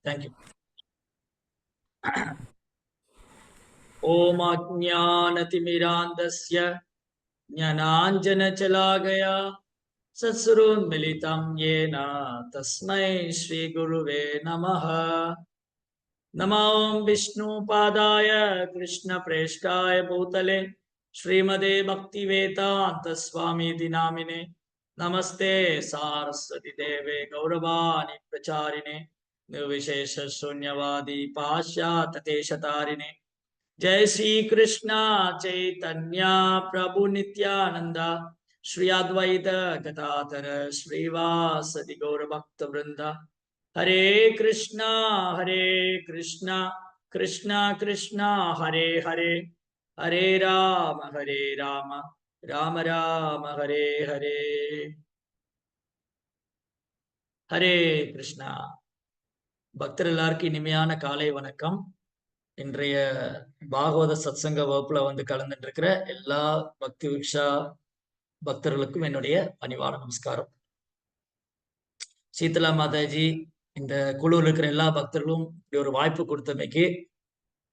Thank you. ஓம் அஜ்ஞானதிமிராந்தஸ்ய ஞானாஞ்சனசலாகயா சத்சுரோன்மிலிதம் येन தஸ்மை ஸ்ரீ குருவே நமः. நமோ விஷ்ணுபாதாய கிருஷ்ணப்ரேஷ்டாய பூதலே ஸ்ரீமதே பக்திவேதாந்த ஸ்வாமிதி நாமினே. நமஸ்தே சாரஸ்வதி தேவே கௌரவாணி பிரச்சாரிணே निर्विशेष शून्यवादी पाश्चात्य देशतारिणे. जय श्री कृष्ण चैतन्य प्रभु नित्यानंद श्री अद्वैत गदाधर श्रीवासदि गौर भक्त वृंद. हरे कृष्णा कृष्णा कृष्णा हरे हरे, हरे राम राम राम हरे हरे. हरे कृष्णा. பக்தர் எல்லாருக்கும் இனிமையான காலை வணக்கம். இன்றைய பாகவத சத்சங்க வகுப்புல கலந்துட்டு இருக்கிற எல்லா பக்தி விக்ஷா பக்தர்களுக்கும் என்னுடைய பணிவான நமஸ்காரம். சீதலா மாதாஜி இந்த குழுவில் இருக்கிற எல்லா பக்தர்களும் இப்படி ஒரு வாய்ப்பு கொடுத்தமைக்கு,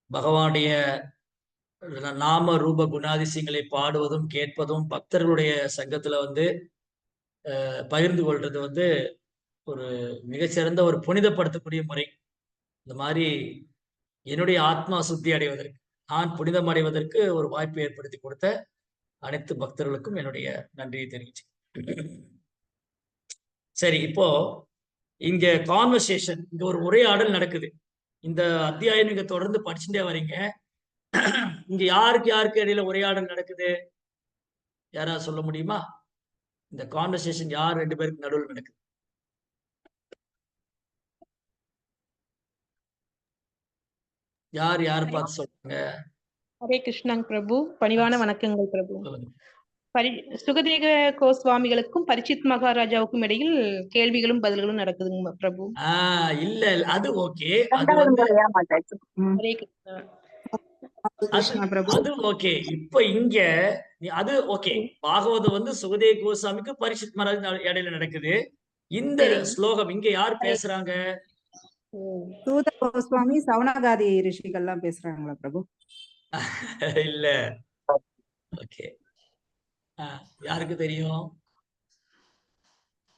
பகவானுடைய நாம ரூப குணாதிசயங்களை பாடுவதும் கேட்பதும் பக்தர்களுடைய சங்கத்துல பகிர்ந்து கொள்றது ஒரு மிகச்சிறந்த ஒரு புனிதப்படுத்தக்கூடிய முறை. இந்த மாதிரி என்னுடைய ஆத்மா சுத்தி அடைவதற்கு, நான் புனிதம் அடைவதற்கு ஒரு வாய்ப்பு ஏற்படுத்தி கொடுத்த அனைத்து பக்தர்களுக்கும் என்னுடைய நன்றியை தெரிவிச்சு. சரி, இப்போ இங்க கான்வர்சேஷன், இங்க ஒரு உரையாடல் நடக்குது. இந்த அத்தியாயம் நீங்க தொடர்ந்து படிச்சுட்டே வரீங்க. இங்க யாருக்கு இடையில உரையாடல் நடக்குது? யாராவது சொல்ல முடியுமா? இந்த கான்வர்சேஷன் யார் ரெண்டு பேருக்கு நடுவில் நடக்குது? யார் பார்த்து சொல்லுங்க. ஹரே கிருஷ்ணன் பிரபு. பணிவான வணக்கங்கள் பிரபு. சுகதேவ கோஸ்வாமிகளுக்கும் பரிச்சித் மகாராஜாவுக்கும் இடையில் கேள்விகளும் பதில்களும் நடக்குதுங்க பிரபு. இல்ல அது ஓகே, அது ஓகே. இப்ப இங்க அது ஓகே, பாகவதம் சுகதேவ கோஸ்வாமிக்கு பரிச்சித் மகாராஜ் இடையில நடக்குது. இந்த ஸ்லோகம் இங்க யார் பேசுறாங்க? சூத கோஸ்வாமி சவுனகாதி ரிஷிகள்லாம் பேசுறாங்களா பிரபு? இல்ல. ஓகே, யாருக்கு தெரியும்?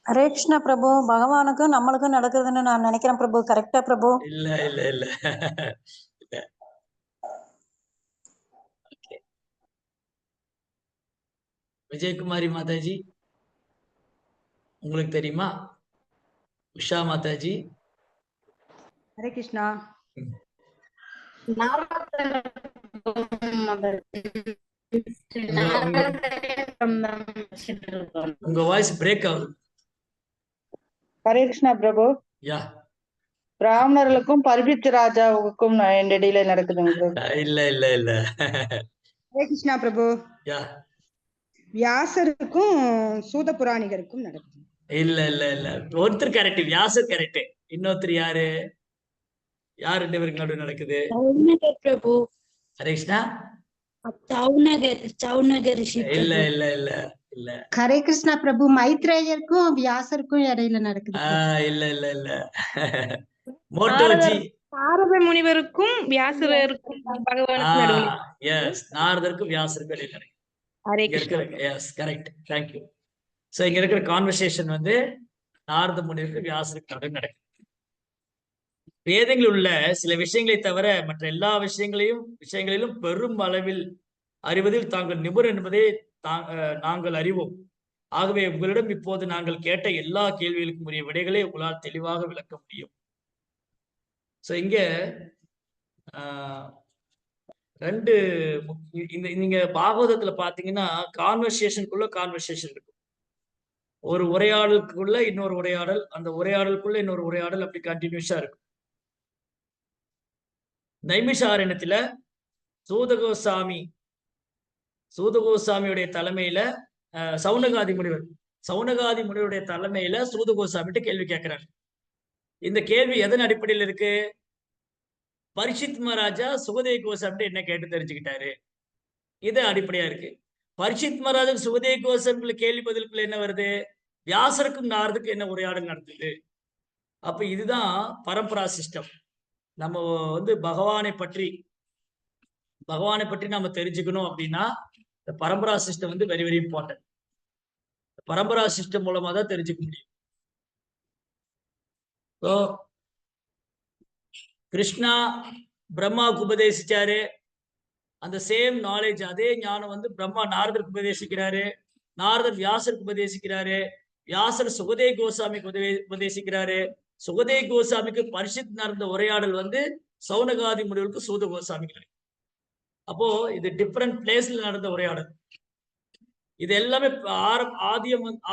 ஹரே கிருஷ்ணா பிரபு. பகவானுக்கும் நம்மளுக்கும் நடக்குதுன்னு நான் நினைக்கிறேன் பிரபு. கரெக்டா பிரபு? இல்ல இல்ல இல்ல. விஜயகுமாரி மாதாஜி உங்களுக்கு தெரியுமா? உஷா மாதாஜி. ஹரே கிருஷ்ணா. உங்க வாய்ஸ் பிரேக் ஆகுது. ஹரே கிருஷ்ணா பிரபு. யா, பிராமணர்களுக்கும் பரிபித் ராஜாவுக்கும் இடையில நடக்குதுங்க. இல்ல இல்ல இல்ல. ஹரே கிருஷ்ணா பிரபு. யா, வியாசருக்கும் சூத புராணிகருக்கும் நடக்குது. இல்ல இல்ல இல்ல. ஒருத்தர் கரெக்ட், வியாசர் கரெக்ட். இன்னொருத்தர் யாரு? யார் ரெண்டு பேருக்கு நடுவில் நடக்குது? பிரபு. ஹரே கிருஷ்ணா. இல்ல இல்ல இல்ல இல்ல. ஹரே கிருஷ்ணா பிரபு. மைத்ரேயருக்கும் வியாசருக்கும் இடையில நடக்குது. இல்ல இல்ல இல்ல. மோட்டோஜி. நாரத முனிவருக்கும் வியாசருக்கும் பகவானுக்கும் நடுவில். எஸ், நாரதருக்கும் வியாசருக்கும் இடையில நடக்குது. Hare Krishna. Yes, correct. Thank you. So இங்க இருக்கிற கான்வர்சேஷன் நாரத முனிவருக்கு வியாசருக்கு நடுவில் நடக்குது. வேதங்களில் உள்ள சில விஷயங்களை தவிர மற்ற எல்லா விஷயங்களிலும் பெரும் அளவில் அறிவதில் தாங்கள் நிபுணர் என்பதை நாங்கள் அறிவோம். ஆகவே உங்களிடம் இப்போது நாங்கள் கேட்ட எல்லா கேள்விகளுக்கும் உரிய விடைகளை உங்களால் தெளிவாக விளக்க முடியும். சோ இங்க ரெண்டு நீங்க பாகவதத்துல பாத்தீங்கன்னா கான்வர்சேஷனுக்குள்ள கான்வர்சேஷன் இருக்கும். ஒரு உரையாடலுக்குள்ள இன்னொரு உரையாடல், அந்த உரையாடலுக்குள்ள இன்னொரு உரையாடல், அப்படி கண்டினியூஸா இருக்கும். நைமிஷாரண்யத்துல சூதகோசாமியுடைய தலைமையில சவுனகாதி முனிவருடைய தலைமையில சூதகோசாமிட்ட கேள்வி கேட்கிறாங்க. இந்த கேள்வி எதன் அடிப்படையில் இருக்கு? பரிஷித் மகாராஜா சுகதேவ கோசாமிட்ட என்ன கேட்டு தெரிஞ்சுக்கிட்டாரு, இது அடிப்படையா இருக்கு. பரிஷித் மகாராஜா சுகதேவ கோசாமிக்குள்ள கேள்வி பதிலுக்குள்ள என்ன வருது? வியாசருக்கும் நாரதுக்கும் என்ன உரையாடல் நடந்தது அப்ப இதுதான் பரம்பரா சிஸ்டம். நம்ம வந்து பகவானை பற்றி நம்ம தெரிஞ்சுக்கணும் அப்படின்னா இந்த பரம்பரா சிஸ்டம் வந்து வெரி வெரி இம்பார்ட்டன்ட். பரம்பரா சிஸ்டம் மூலமா தான் தெரிஞ்சுக்க முடியும். ஸோ கிருஷ்ணா பிரம்மாவுக்கு உபதேசிச்சாரு. அந்த சேம் நாலேஜ், அதே ஞானம் வந்து பிரம்மா நாரதருக்கு உபதேசிக்கிறாரு. நாரதர் வியாசருக்கு உபதேசிக்கிறாரு. வியாசர் சுகதே கோசாமிக்கு உபதேசிக்கிறாரு. சுகதே கோசாமிக்கு பரிஷத் நடந்த உரையாடல் வந்து சௌனகாதி முனிவருக்கு சூத கோசாமிக்கு. அப்போ இது டிஃபரெண்ட் பிளேஸ்ல நடந்த உரையாடல். இது எல்லாமே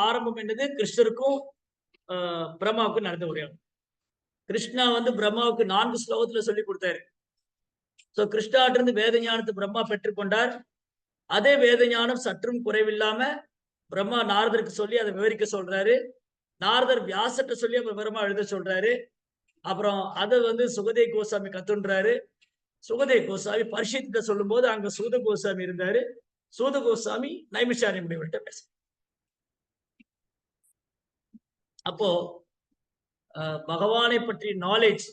ஆரம்பம் என்னது கிருஷ்ணருக்கும் பிரம்மாவுக்கும் நடந்த உரையாடல். கிருஷ்ணா வந்து பிரம்மாவுக்கு 4 ஸ்லோகத்துல சொல்லி கொடுத்தாரு. சோ கிருஷ்ணாட்ட இருந்து வேத ஞானத்தை பிரம்மா பெற்றுக்கொண்டார். அதே வேத ஞானம் சற்றும் குறைவில்லாம பிரம்மா நாரதருக்கு சொல்லி அதை விவரிக்க சொல்றாரு. நாரதர் வியாசத்தை சொல்லி அப்ப பிரம்மா எழுத சொல்றாரு. அப்புறம் அதை வந்து சுகதே கோசாமி கத்துன்றாரு. சுகதே கோசாமி பரிஷித்த சொல்லும் போது அங்க சூத கோசாமி இருந்தாரு. சூத கோசாமி நைமிஷாரண்ய முனிவர்கிட்ட பேச. அப்போ பகவானை பற்றி நாலேஜ்,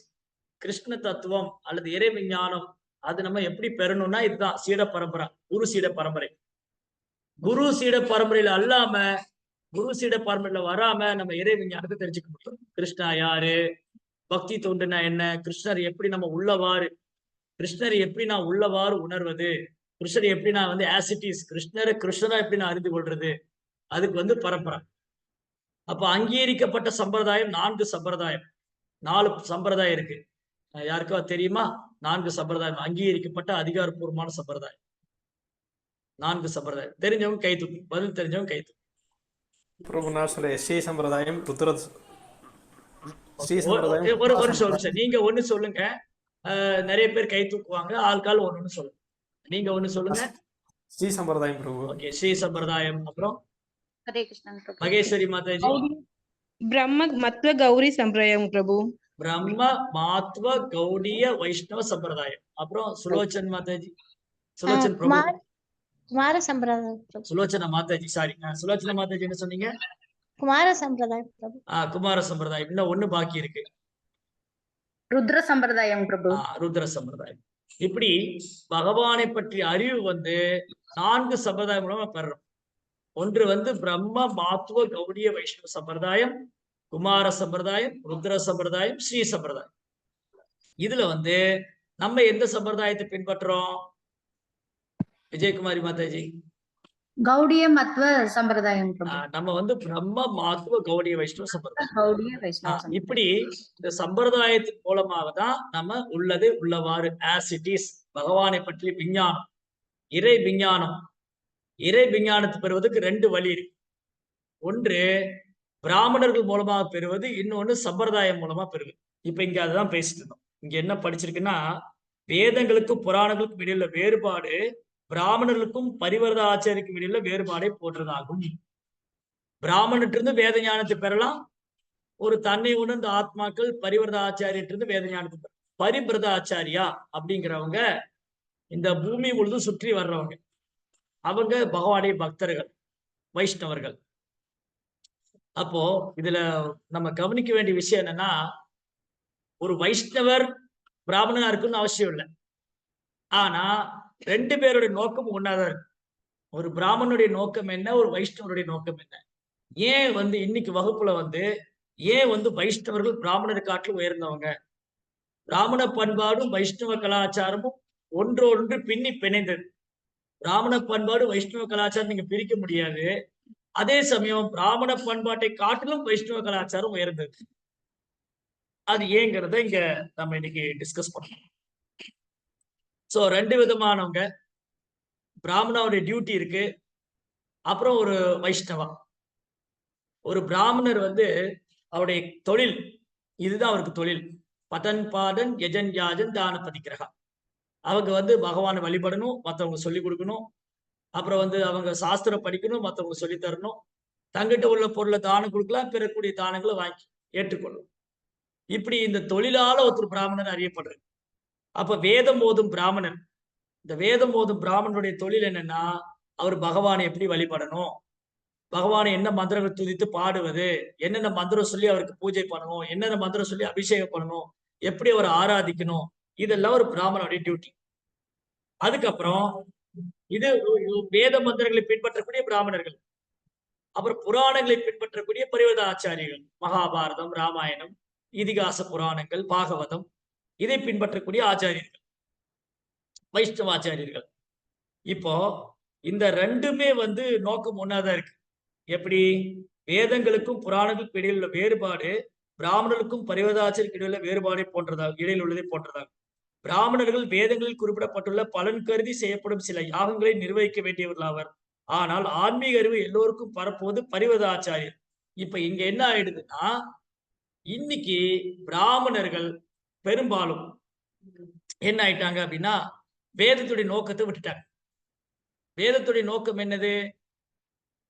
கிருஷ்ண தத்துவம் அல்லது இறை விஞ்ஞானம் அது நம்ம எப்படி பெறணும்னா இதுதான் சீட பரம்பரை, குரு சீட பரம்பரை. குரு சீட பரம்பரையில அல்லாம, குரு சீட பரம்பரையில வராம நம்ம இறை விஞ்ஞானத்தை தெரிஞ்சுக்க முடியும். கிருஷ்ணா யாரு, பக்தி தொண்டுனா என்ன, கிருஷ்ணர் எப்படி நம்ம உள்ளவாறு, கிருஷ்ணர் எப்படி நான் உள்ளவாறு உணர்வது, கிருஷ்ணர் எப்படி நான் வந்து ஆசிட்டிஸ் கிருஷ்ணரா எப்படி நான் அறிந்து கொள்றது, அதுக்கு வந்து பரம்பரை. அப்ப அங்கீகரிக்கப்பட்ட சம்பிரதாயம் 4 சம்பிரதாயம், 4 சம்பிரதாயம் இருக்கு. யாருக்கா தெரியுமா? 4 சம்பிரதாயம் அங்கீகரிக்கப்பட்ட அதிகாரப்பூர்வமான சம்பிரதாயம். 4 சம்பிரதாயம். தெரிஞ்சவங்க கை தூக்கு, பதில் தெரிஞ்சவங்க கை தூக்கு. பிரபு நான் சொல்றேன் ஸ்ரீ சம்பிரதாயம், ருத்ர ஸ்ரீ ஒரு சம்பிரதாயம். ஒரு நிமிஷம் நீங்க ஒண்ணு சொல்லுங்க. நிறைய பேர் கை தூக்குவாங்க. ஆள்கால் ஒண்ணு சொல்லுங்க. நீங்க ஒண்ணு சொல்லுங்க. ஸ்ரீ சம்பிரதாயம் பிரபு. ஓகே, ஸ்ரீ சம்பிரதாயம். அப்புறம் ஹரே கிருஷ்ணா பிரபு. மகேஸ்வரி மாதாஜி. பிரம்ம மத்வ கௌரி சம்பிரதாயம் பிரபு. பிரம்ம மாத்வ கௌடிய வைஷ்ணவ சம்பிரதாயம். அப்புறம் சுலோச்சன் மாதாஜி. சுலோச்சன் பிரபு. குமார சம்பிரதாயம் பிரபு. சுலோச்சனா மாதாஜி, சாரி. சுலோச்சனா மாதாஜி என்ன சொன்னீங்க? குமார சம்பிரதாயம் பிரபு. குமார சம்பிரதாயம். இன்னும் ஒண்ணு பாக்கி இருக்கு. ருத்ர சம்பிரதாயம் பிரபு. ருத்ர சம்பிரதாயம். இப்படி பகவானை பற்றிய அறிவு வந்து 4 சம்பிரதாயம் மூலமா பெறணும். ஒன்று வந்து பிரம்ம மாத்வ கௌடிய வைஷ்ணவ சம்பிரதாயம், குமார சம்பிரதாயம், ருத்ர சம்பிரதாயம், ஸ்ரீ சம்பிரதாயம். இதுல வந்து நம்ம எந்த சம்பிரதாயத்தை பின்பற்றோம்? விஜயகுமாரி மாதாஜி. கௌடிய மத்வ சம்பிரதாயம் பிரபு. நம்ம வந்து பிரம்ம மாத்வ கௌடிய வைஷ்ணவ சம்பிரதாயம். கௌடிய வைஷ்ணவ சம்பிரதாயம். இப்படி இந்த சம்பிரதாயத்தின் மூலமாக தான் நம்ம உள்ளது உள்ளவாறு ஆசிட்டிஸ் பகவானை பற்றிய விஞ்ஞானம், இறை விஞ்ஞானம். இறை விஞ்ஞானத்தை பெறுவதற்கு 2 வழி இருக்கு. ஒன்று பிராமணர்கள் மூலமாக பெறுவது, இன்னொன்னு சம்பிரதாயம் மூலமா பெறுவது. இப்ப இங்க அதுதான் பேசிட்டு இருந்தோம். இங்க என்ன படிச்சிருக்குன்னா, வேதங்களுக்கும் புராணங்களுக்கும் இடையில வேறுபாடு பிராமணர்களுக்கும் பரிவர்த ஆச்சாரிக்கும் இடையில வேறுபாடை போன்றதாகும். பிராமணத்திலிருந்து வேத ஞானத்தை பெறலாம். ஒரு தன்னை உணர்ந்த ஆத்மாக்கள் பரிவர்த ஆச்சாரியத்திலிருந்து வேத ஞானத்தை. பரிபிரத ஆச்சாரியா அப்படிங்கிறவங்க இந்த பூமி முழுதும் சுற்றி வர்றவங்க. அவங்க பகவானுடைய பக்தர்கள், வைஷ்ணவர்கள். அப்போ இதுல நம்ம கவனிக்க வேண்டிய விஷயம் என்னன்னா, ஒரு வைஷ்ணவர் பிராமணனா இருக்குன்னு அவசியம் இல்லை. ஆனா 2 பேருடைய நோக்கம் ஒன்னாதான் இருக்கு. ஒரு பிராமணனுடைய நோக்கம் என்ன, ஒரு வைஷ்ணவருடைய நோக்கம் என்ன? ஏன் வந்து இன்னைக்கு வகுப்புல வந்து ஏன் வந்து வைஷ்ணவர்கள் பிராமணரை காட்டிலும் உயர்ந்தவங்க? பிராமண பண்பாடும் வைஷ்ணவ கலாச்சாரமும் ஒன்றோடு பின்னி பிணைந்தது. பிராமண பண்பாடு வைஷ்ணவ கலாச்சாரம் நீங்க பிரிக்க முடியாது. அதே சமயம் பிராமண பண்பாட்டை காட்டிலும் வைஷ்ணவ கலாச்சாரம் உயர்ந்தது. அது ஏங்கிறத இங்க நம்ம இன்னைக்கு டிஸ்கஸ் பண்ணலாம். சோ 2 விதமானவங்க. பிராமணாவுடைய டியூட்டி இருக்கு, அப்புறம் ஒரு வைஷ்ணவா. ஒரு பிராமணர் வந்து அவருடைய தொழில், இதுதான் அவருக்கு தொழில். பதன் பாதன் யஜன் யாஜன் தான பதிக்கிரகா. அவங்க வந்து பகவானை வழிபடணும், மற்றவங்க சொல்லி கொடுக்கணும். அப்புறம் வந்து அவங்க சாஸ்திரம் படிக்கணும், மற்றவங்க சொல்லி தரணும். தங்கிட்ட உள்ள பொருளை தானம் கொடுக்கலாம், பெறக்கூடிய தானங்களை வாங்கி ஏற்றுக்கொள்ளும். இப்படி இந்த தொழிலால ஒருத்தர் பிராமணர் அறியப்படுறாரு. அப்ப வேதம் ஓதும் பிராமணர், இந்த வேதம் ஓதும் பிராமணனுடைய தொழில் என்னன்னா, அவர் பகவானை எப்படி வழிபடணும், பகவானை என்ன மந்திரங்கள் துதித்து பாடுவது, என்னென்ன மந்திரம் சொல்லி அவருக்கு பூஜை பண்ணணும், என்னென்ன மந்திரம் சொல்லி அபிஷேகம் பண்ணணும், எப்படி அவரை ஆராதிக்கணும், இதெல்லாம் ஒரு பிராமணனுடைய டியூட்டி. அதுக்கப்புறம் இது வேத மந்திரங்களை பின்பற்றக்கூடிய பிராமணர்கள், அப்புறம் புராணங்களை பின்பற்றக்கூடிய பரிவத ஆச்சாரியர்கள், மகாபாரதம், ராமாயணம், இதிகாச புராணங்கள், பாகவதம், இதை பின்பற்றக்கூடிய ஆச்சாரியர்கள், வைஷ்ணவ ஆச்சாரியர்கள். இப்போ இந்த ரெண்டுமே வந்து நோக்கம் ஒன்னாதான் இருக்கு. எப்படி? வேதங்களுக்கும் புராணங்களுக்கும் இடையில் உள்ள வேறுபாடு பிராமணர்களுக்கும் பரிவதாச்சாரியருக்கு இடையில வேறுபாடை போன்றதாக இடையில் உள்ளதை போன்றதாக. பிராமணர்கள் வேதங்களில் குறிப்பிடப்பட்டுள்ள பலன் கருதி செய்யப்படும் சில யாகங்களை நிர்வகிக்க வேண்டியவர்களாவர். ஆனால் ஆன்மீக அறிவு எல்லோருக்கும் பரப்புவது பரிவதாச்சாரியர். இப்ப இங்க என்ன ஆயிடுதுன்னா, இன்னைக்கு பிராமணர்கள் பெரும்பாலும் என்ன ஆயிட்டாங்க அப்படின்னா, வேதத்துடைய நோக்கத்தை விட்டுட்டாங்க. வேதத்துடைய நோக்கம் என்னது?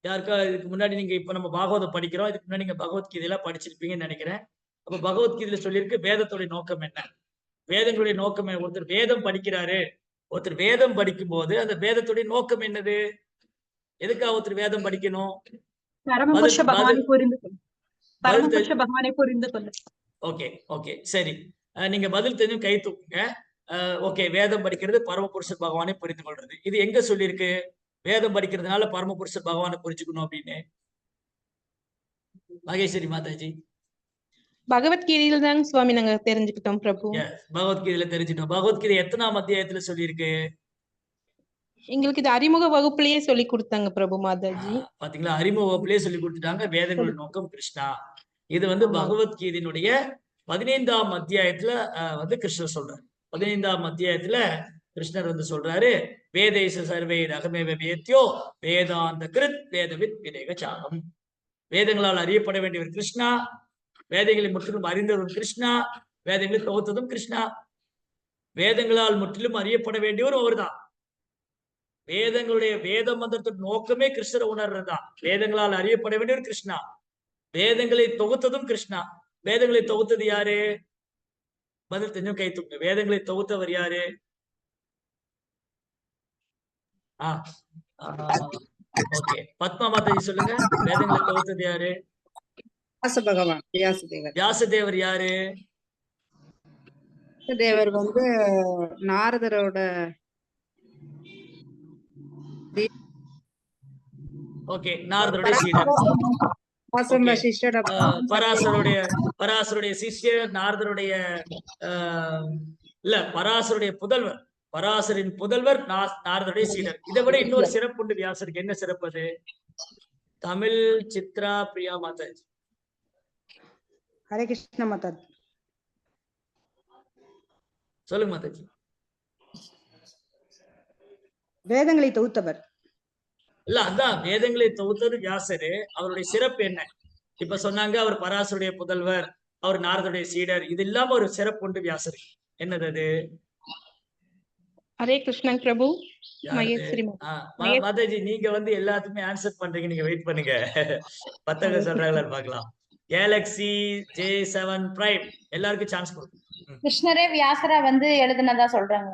யாருக்கா இதுக்கு முன்னாடி நீங்க இப்ப நம்ம பாகவதம் படிக்கிறோம், இதுக்கு முன்னாடி நீங்க பகவத்கீதையெல்லாம் படிச்சிருப்பீங்கன்னு நினைக்கிறேன். அப்ப பகவத்கீதையில சொல்லியிருக்கு வேதத்துடைய நோக்கம் என்ன, வேதங்களுடைய நோக்கம் என்ன. ஒருத்தர் வேதம் படிக்கிறாரு, ஒருத்தர் வேதம் படிக்கும் போது அந்த வேதத்துடைய நோக்கம் என்னது? எதுக்காக ஒருத்தர் வேதம் படிக்கணும்? பரமபுருஷ பகவானை புரிந்து கொள்ள. பரமபுருஷ பகவானை புரிந்து கொள்ள. ஓகே ஓகே சரி, நீங்க பதில் தெரிஞ்சும் கை தூக்குங்க. ஓகே, வேதம் படிக்கிறது பரமபுருஷர் பகவானை புரிந்து கொள்றது. இது எங்க சொல்லியிருக்கு? வேதம் படிக்கிறதுனால பரமபுருஷர் பகவானை புரிஞ்சுக்கணும் அப்படின்னு. மகேஸ்வரி மாதாஜி. பகவத்கீதையில தாங்க சுவாமி நாங்க தெரிஞ்சுக்கிட்டோம் பிரபு. பகவத்கீதையில தெரிஞ்சுட்டோம். பகவத்கீதை எத்தனாம் அத்தியாயத்துல சொல்லியிருக்கு? எங்களுக்கு இது அறிமுக வகுப்புலயே சொல்லி கொடுத்தாங்க பிரபு மாதாஜி. பாத்தீங்களா, அறிமுக வகுப்புலயே சொல்லி கொடுத்துட்டாங்க. வேதங்களுடைய நோக்கம் கிருஷ்ணா. இது வந்து பகவத்கீதையினுடைய 15ஆம் அத்தியாயத்துல வந்து கிருஷ்ணர் சொல்றாரு. 15ஆம் அத்தியாயத்துல கிருஷ்ணர் வந்து சொல்றாரு, வேதேச சர்வே ரகமேவ வேத்யோ வேதாந்த கிருத் வேதவித் விதேக சாகம். வேதங்களால் அறியப்பட வேண்டியவர் கிருஷ்ணா, வேதங்களை முற்றிலும் அறிந்தவர் கிருஷ்ணா, வேதங்களை தொகுத்ததும் கிருஷ்ணா. வேதங்களால் முற்றிலும் அறியப்பட வேண்டியவர் அவர்தான். வேதங்களுடைய வேத மந்திரத்தின் நோக்கமே கிருஷ்ணரை உணர்றதுதான். வேதங்களால் அறியப்பட வேண்டியவர் கிருஷ்ணா, வேதங்களை தொகுத்ததும் கிருஷ்ணா. வேதங்களை தொகுத்தது யாரு? பதில் தெரிஞ்சும் கை தூக்குங்க. வேதங்களை தொகுத்தவர் யாரு? ஓகே, பத்மா மாதாஜி சொல்லுங்க. வேதங்களை தொகுத்தது யாரு? பகவான் வியாசதேவர். வியாசதேவர் யாரு? தேவர் வந்து நாரதரோட ஓகே, நாரதருடைய சீடர். பராசருடைய சிஷ்யர், நாரதருடைய இல்ல பராசருடைய புதல்வர், பராசரின் புதல்வர் நாரதருடைய சீடர். இதை விட இன்னொரு சிறப்பு உண்டு வியாசருக்கு. என்ன சிறப்பு அது? தமிழ் சித்ரா பிரியா மாதாஜி. ஹரே கிருஷ்ண மாதாஜி. சொல்லுங்க மாதாஜி. வேதங்களை தொகுத்தவர். இல்ல, அதான் வேதங்களை தொகுத்தது வியாசரு. அவருடைய சிறப்பு என்ன? இப்ப சொன்னாங்க அவர் பராசருடைய புதல்வர், அவர் நாரதருடைய சீடர். இது இல்லாம ஒரு சிறப்பு உண்டு வியாசரு. என்னது அது? ஹரே கிருஷ்ணன் பிரபு. மகேஸ்வரி மாதாஜி, நீங்க வந்து எல்லாத்துக்குமே ஆன்சர் பண்றீங்க. நீங்க வெயிட் பண்ணுங்க, பத்தங்க சொல்றாங்களான்னு பாக்கலாம். கேலக்ஸி J7 பிரைம் எல்லாருக்கும் சான்ஸ் கொடுக்கும். கிருஷ்ணரே வியாசரா வந்து எழுதுனதா சொல்றாங்க.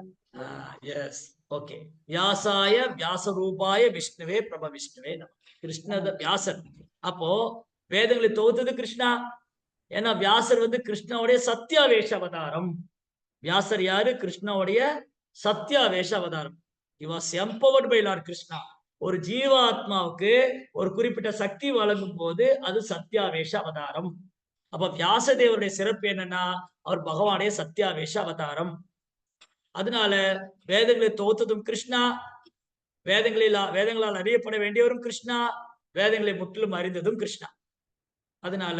S, okay. வியாசாய வியாசரூபாய விஷ்ணுவே பிரப விஷ்ணுவே நம. கிருஷ்ணத வியாசர். அப்போ வேதங்களை தொகுத்தது கிருஷ்ணா. ஏன்னா வியாசர் வந்து கிருஷ்ணாவுடைய சத்தியாவேஷ அவதாரம். வியாசர் யாரு? கிருஷ்ணாவுடைய சத்தியாவேஷ அவதாரம். He was empowered by Lord Krishna. ஒரு ஜீவாத்மாவுக்கு ஒரு குறிப்பிட்ட சக்தி வழங்கும் போது அது சத்தியாவேஷ அவதாரம். அப்ப வியாசதேவருடைய சிறப்பு என்னன்னா, அவர் பகவானுடைய சத்தியாவேஷ அவதாரம். அதனால வேதங்களை தொகுத்ததும் கிருஷ்ணா, வேதங்களால் அறியப்பட வேண்டியவரும் கிருஷ்ணா, வேதங்களை முற்றிலும் அறிந்ததும் கிருஷ்ணா. அதனால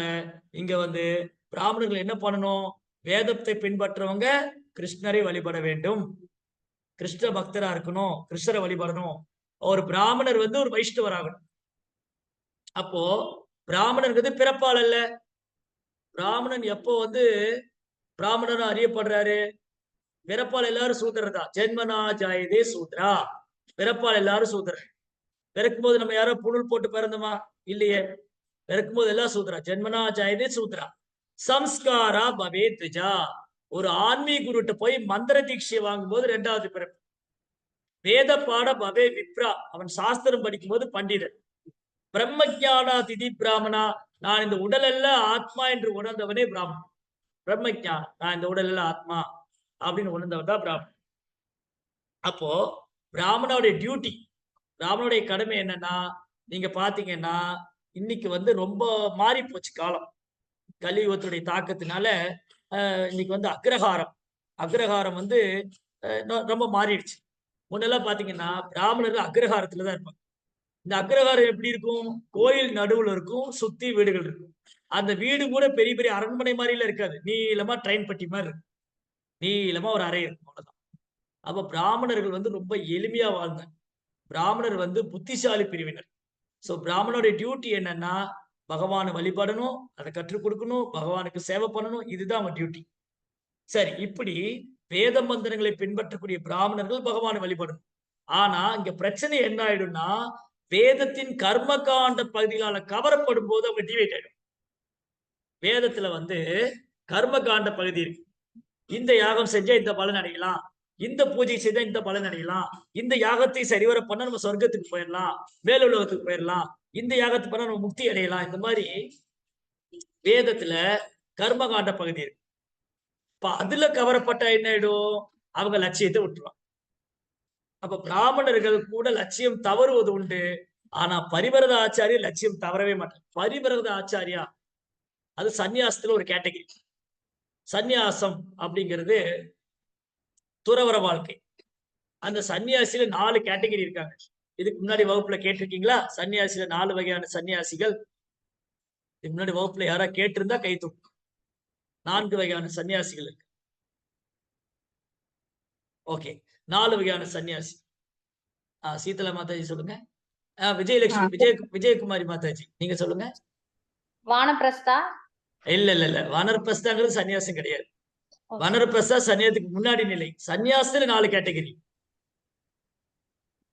இங்க வந்து பிராமணர்கள் என்ன பண்ணணும்? வேதத்தை பின்பற்றவங்க கிருஷ்ணரை வழிபட வேண்டும், கிருஷ்ண பக்தரா இருக்கணும், கிருஷ்ணரை வழிபடணும். ஒரு பிராமணர் வந்து ஒரு வைஷ்ணவர் ஆகணும். அப்போ பிராமணருக்கு பிறப்பால் அல்ல. பிராமணன் எப்போ வந்து பிராமணர் அறியப்படுறாரு? பிறப்பால் எல்லாரும் சூத்திரதா. ஜென்மனா ஜாயதே சூத்ரா. பிறப்பால் எல்லாரும் சூத்திரர். பிறக்கும் போது நம்ம யாரோ புனல் போட்டு பிறந்தோமா? இல்லையே. பிறக்கும் போது எல்லாம் சூத்ரா. ஜென்மனா ஜாயதே சூத்ரா. சம்ஸ்காரா பவே திஜா. ஒரு ஆன்மீக குருட்ட போய் மந்திர தீட்சை வாங்கும் போது 2வது பிறப்பு. வேத பாட பவே விப்ரா. அவன் சாஸ்திரம் படிக்கும் போது பண்டிதன். பிரம்மஜானா திதி பிராமணா, நான் இந்த உடல் அல்ல ஆத்மா என்று உணர்ந்தவனே பிராமணன். பிரம்மஜா, நான் இந்த உடல் அல்ல ஆத்மா அப்படின்னு உணர்ந்தவன் தான் பிராமணன். அப்போ பிராமணனுடைய டியூட்டி, பிராமணனுடைய கடமை என்னன்னா, நீங்க பாத்தீங்கன்னா இன்னைக்கு வந்து ரொம்ப மாறி போச்சு காலம். கலியுகத்துடைய தாக்கத்தினால இன்னைக்கு வந்து அக்ரஹாரம் வந்து ரொம்ப மாறிடுச்சு. முன்னெல்லாம் பாத்தீங்கன்னா பிராமணர்கள் அக்ரஹாரத்துல தான் இருப்பாங்க. இந்த அக்ரஹாரம் எப்படி இருக்கும்? கோயில் நடுவுல இருக்கும், சுத்தி வீடுகள் இருக்கும். அந்த வீடு கூட பெரிய பெரிய அரண்மனை மாதிரில இருக்காது. நீளமா ட்ரெயின் பட்டி மாதிரி இருக்கும். நீளமா ஒரு அறை இருக்கும், அவ்வளவுதான். அப்ப பிராமணர்கள் வந்து ரொம்ப எளிமையா வாழ்ந்தாங்க. பிராமணர் வந்து புத்திசாலி பிரிவினர். சோ பிராமணனுடைய டியூட்டி என்னன்னா, பகவானை வழிபடணும், அதை கற்றுக் கொடுக்கணும், பகவானுக்கு சேவை பண்ணணும். இதுதான் அவங்க டியூட்டி. சரி, இப்படி வேத மந்திரங்களை பின்பற்றக்கூடிய பிராமணர்கள் பகவானை வழிபடணும். ஆனா இங்க பிரச்சனை என்ன ஆயிடும்னா, வேதத்தின் கர்மகாண்ட பகுதிகளால கவரப்படும் போது அவங்க டிவைட் ஆயிடும். வேதத்துல வந்து கர்மகாண்ட பகுதி இருக்கு. இந்த யாகம் செஞ்சா இந்த பலன் அடையலாம், இந்த பூஜை செய்தா இந்த பலன் அடையலாம், இந்த யாகத்தை சரிவர பண்ண நம்ம சொர்க்கத்துக்கு போயிடலாம், மேலுலகத்துக்கு போயிடலாம், இந்த யாகத்தை பண்ண நம்ம முக்தி அடையலாம். இந்த மாதிரி வேதத்துல கர்மகாண்ட பகுதி இருக்கு. இப்ப அதுல கவரப்பட்ட என்ன ஆயிடும்? அவங்க லட்சியத்தை விட்டுருவாங்க. அப்ப பிராமணர்கள் கூட லட்சியம் தவறுவது உண்டு. ஆனா பரிவிரத ஆச்சாரியா லட்சியம் தவறவே மாட்டாங்க. பரிவிரத ஆச்சாரியா அது சந்நியாசத்துல ஒரு கேட்டகரி. சந்நியாசம் அப்படிங்கிறது துறவர வாழ்க்கை. அந்த சன்னியாசியில 4 கேட்டகரி இருக்காங்க. இதுக்கு முன்னாடி வகுப்புல கேட்டிருக்கீங்களா? சன்னியாசியில 4 வகையான சன்னியாசிகள். இதுக்கு முன்னாடி வகுப்புல யாரா கேட்டிருந்தா கை தூக்கும். 4 வகையான சன்னியாசிகள் இருக்கு. ஓகே, 4 வகையான சன்னியாசி. சீதலா மாதாஜி சொல்லுங்க. விஜயலட்சுமி, விஜயகுமாரி மாதாஜி நீங்க சொல்லுங்க. வானப்பிரஸ்தா. இல்ல வானரப்பிரஸ்தாங்கிறது சன்னியாசம் கிடையாது. வானரப்பிரஸ்தா சன்னியாசத்துக்கு முன்னாடி நிலை. சன்னியாசத்துல 4 கேட்டகரி.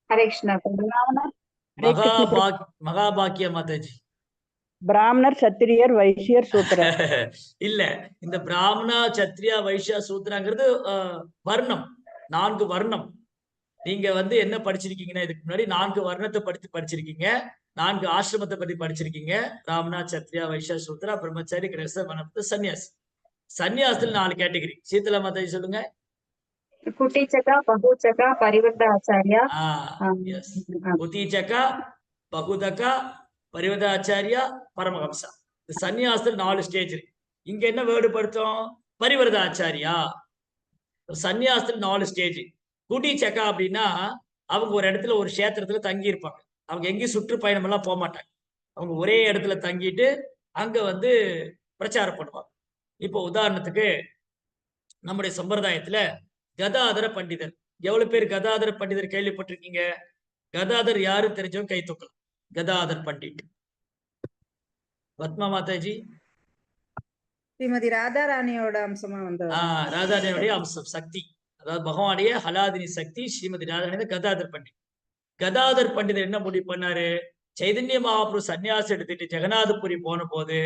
ஹரே கிருஷ்ணா. மகாபாக்கிய மாதாஜி. பிராமணர், சத்திரியர், வைசியர், சூத்திரர். இல்ல, இந்த பிராமணா, சத்திரியா, வைசியா, சூத்ராங்கிறது வர்ணம். 4 வர்ணம். நீங்க வந்து என்ன படிச்சிருக்கீங்கன்னா, இதுக்கு முன்னாடி 4 வர்ணத்தை படிச்சிருக்கீங்க, 4 ஆசிரமத்தை பத்தி படிச்சிருக்கீங்க. பிராமணா, சத்திரியா, வைசியா, சூத்ரா, பிரம்மச்சாரி, கிரகஸ்த, வனப்பிரஸ்த, சன்னியாசி. சன்னியாசத்துல 4 கேட்டகரி. சீதலா மாதாஜி சொல்லுங்க. குட்டிச்சகா, பகுச்சகா, பரிவர்த்த ஆச்சாரியா. குட்டிச்சகா, பகுதகா, பரிவர்த்த ஆச்சாரியா, பரமஹம்சா. இந்த சன்னியாசத்துல 4 ஸ்டேஜ் இருக்கு. இங்க என்ன வேர்டு படுத்தோம்? பரிவர்த்த ஆச்சாரியா. சன்னியாசத்துல 4 ஸ்டேஜ். குடி சக்கா அப்படின்னா அவங்க ஒரு இடத்துல ஒரு கஷேத்திரத்துல தங்கி இருப்பாங்க. அவங்க எங்கேயும் சுற்றுப்பயணம் எல்லாம் போக மாட்டாங்க. அவங்க ஒரே இடத்துல தங்கிட்டு அங்க வந்து பிரச்சாரம் பண்ணுவாங்க. இப்போ உதாரணத்துக்கு நம்முடைய சம்பிரதாயத்துல கதாதர பண்டிதர். எவ்வளவு பேர் கதாதர பண்டிதர் கேள்விப்பட்டிருக்கீங்க? கதாதர் யாரு தெரிஞ்சவங்க கை தூக்கலாம். கதாதர் பண்டிட். பத்மா மாதாஜி. ஸ்ரீமதி ராதாராணியோட அம்சமா வந்து ராதாராணியோடைய அம்சம், சக்தி. அதாவது பகவானுடைய ஹலாதினி சக்தி ஸ்ரீமதி ராதாராணி கதாதர் பண்டிட். கதாதர் பண்டிதர் என்ன முடிவு பண்ணாரு? சைதன்ய மகாபிரபு சன்னியாசம் எடுத்துட்டு ஜெகநாதபுரி போன போது